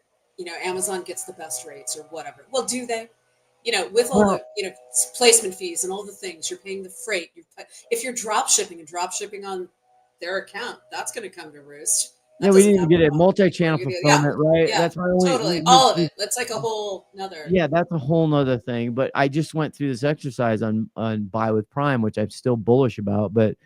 [SPEAKER 2] Amazon gets the best rates or whatever. Well, do they? With all the placement fees and all the things you're paying, the freight. If you're drop shipping on their account, that's going to come to roost.
[SPEAKER 1] Yeah, we need to get it multi-channel fulfillment, right?
[SPEAKER 2] Yeah,
[SPEAKER 1] that's my only,
[SPEAKER 2] totally. All of it. That's like a whole nother.
[SPEAKER 1] Yeah, that's a whole nother thing. But I just went through this exercise on Buy with Prime, which I'm still bullish about. But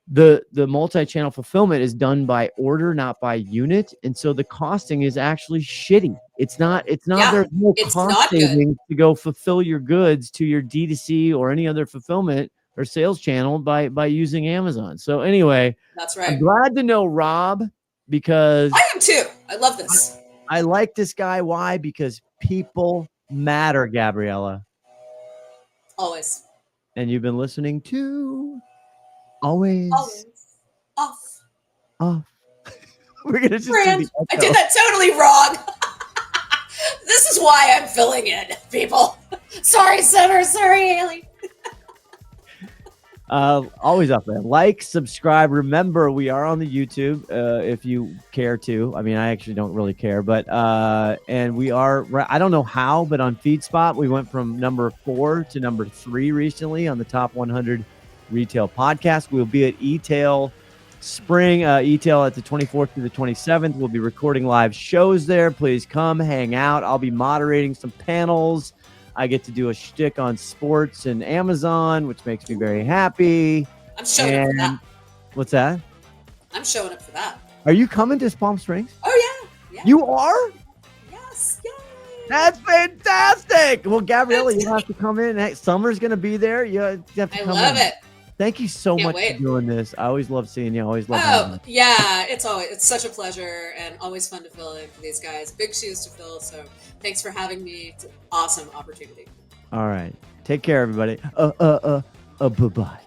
[SPEAKER 1] the multi-channel fulfillment is done by order, not by unit, and so the costing is actually shitty. It's not. There's no cost savings to go fulfill your goods to your D2C or any other fulfillment or sales channel by using Amazon. So anyway,
[SPEAKER 2] that's right.
[SPEAKER 1] I'm glad to know Rob, because
[SPEAKER 2] I am too. I love this.
[SPEAKER 1] I like this guy. Why? Because people matter, Gabriella.
[SPEAKER 2] Always.
[SPEAKER 1] And you've been listening to Always
[SPEAKER 2] Off.
[SPEAKER 1] We're gonna just
[SPEAKER 2] Brand. I did that totally wrong. This is why I'm filling in, people. Sorry, Summer. Sorry, Haley.
[SPEAKER 1] Always up there. Like, subscribe. Remember, we are on the YouTube if you care to. I mean, I actually don't really care, but and we are, I don't know how, but on FeedSpot, we went from number 4 to number 3 recently on the top 100 retail podcast. We'll be at E-Tail Spring, E-Tail at the 24th through the 27th. We'll be recording live shows there. Please come hang out. I'll be moderating some panels. I get to do a shtick on sports and Amazon, which makes me very happy.
[SPEAKER 2] I'm showing up for that.
[SPEAKER 1] What's that?
[SPEAKER 2] I'm showing up for that.
[SPEAKER 1] Are you coming to Palm Springs?
[SPEAKER 2] Oh, yeah.
[SPEAKER 1] You are?
[SPEAKER 2] Yes. Yay.
[SPEAKER 1] That's fantastic. Well, Gabriella, you have to come in. Summer's going to be there. You have to come in.
[SPEAKER 2] I love it.
[SPEAKER 1] Thank you so much for doing this. I always love seeing you. I always love having you.
[SPEAKER 2] Yeah, it's such a pleasure and always fun to fill in for these guys. Big shoes to fill, so thanks for having me. It's an awesome opportunity.
[SPEAKER 1] All right. Take care, everybody. Bye-bye.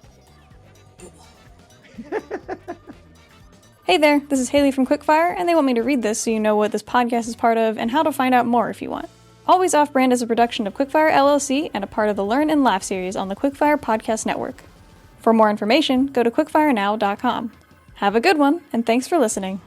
[SPEAKER 7] Hey there, this is Haley from Quickfire, and they want me to read this so you know what this podcast is part of and how to find out more if you want. Always Off Brand is a production of Quickfire LLC and a part of the Learn and Laugh series on the Quickfire Podcast Network. For more information, go to quickfirenow.com. Have a good one, and thanks for listening.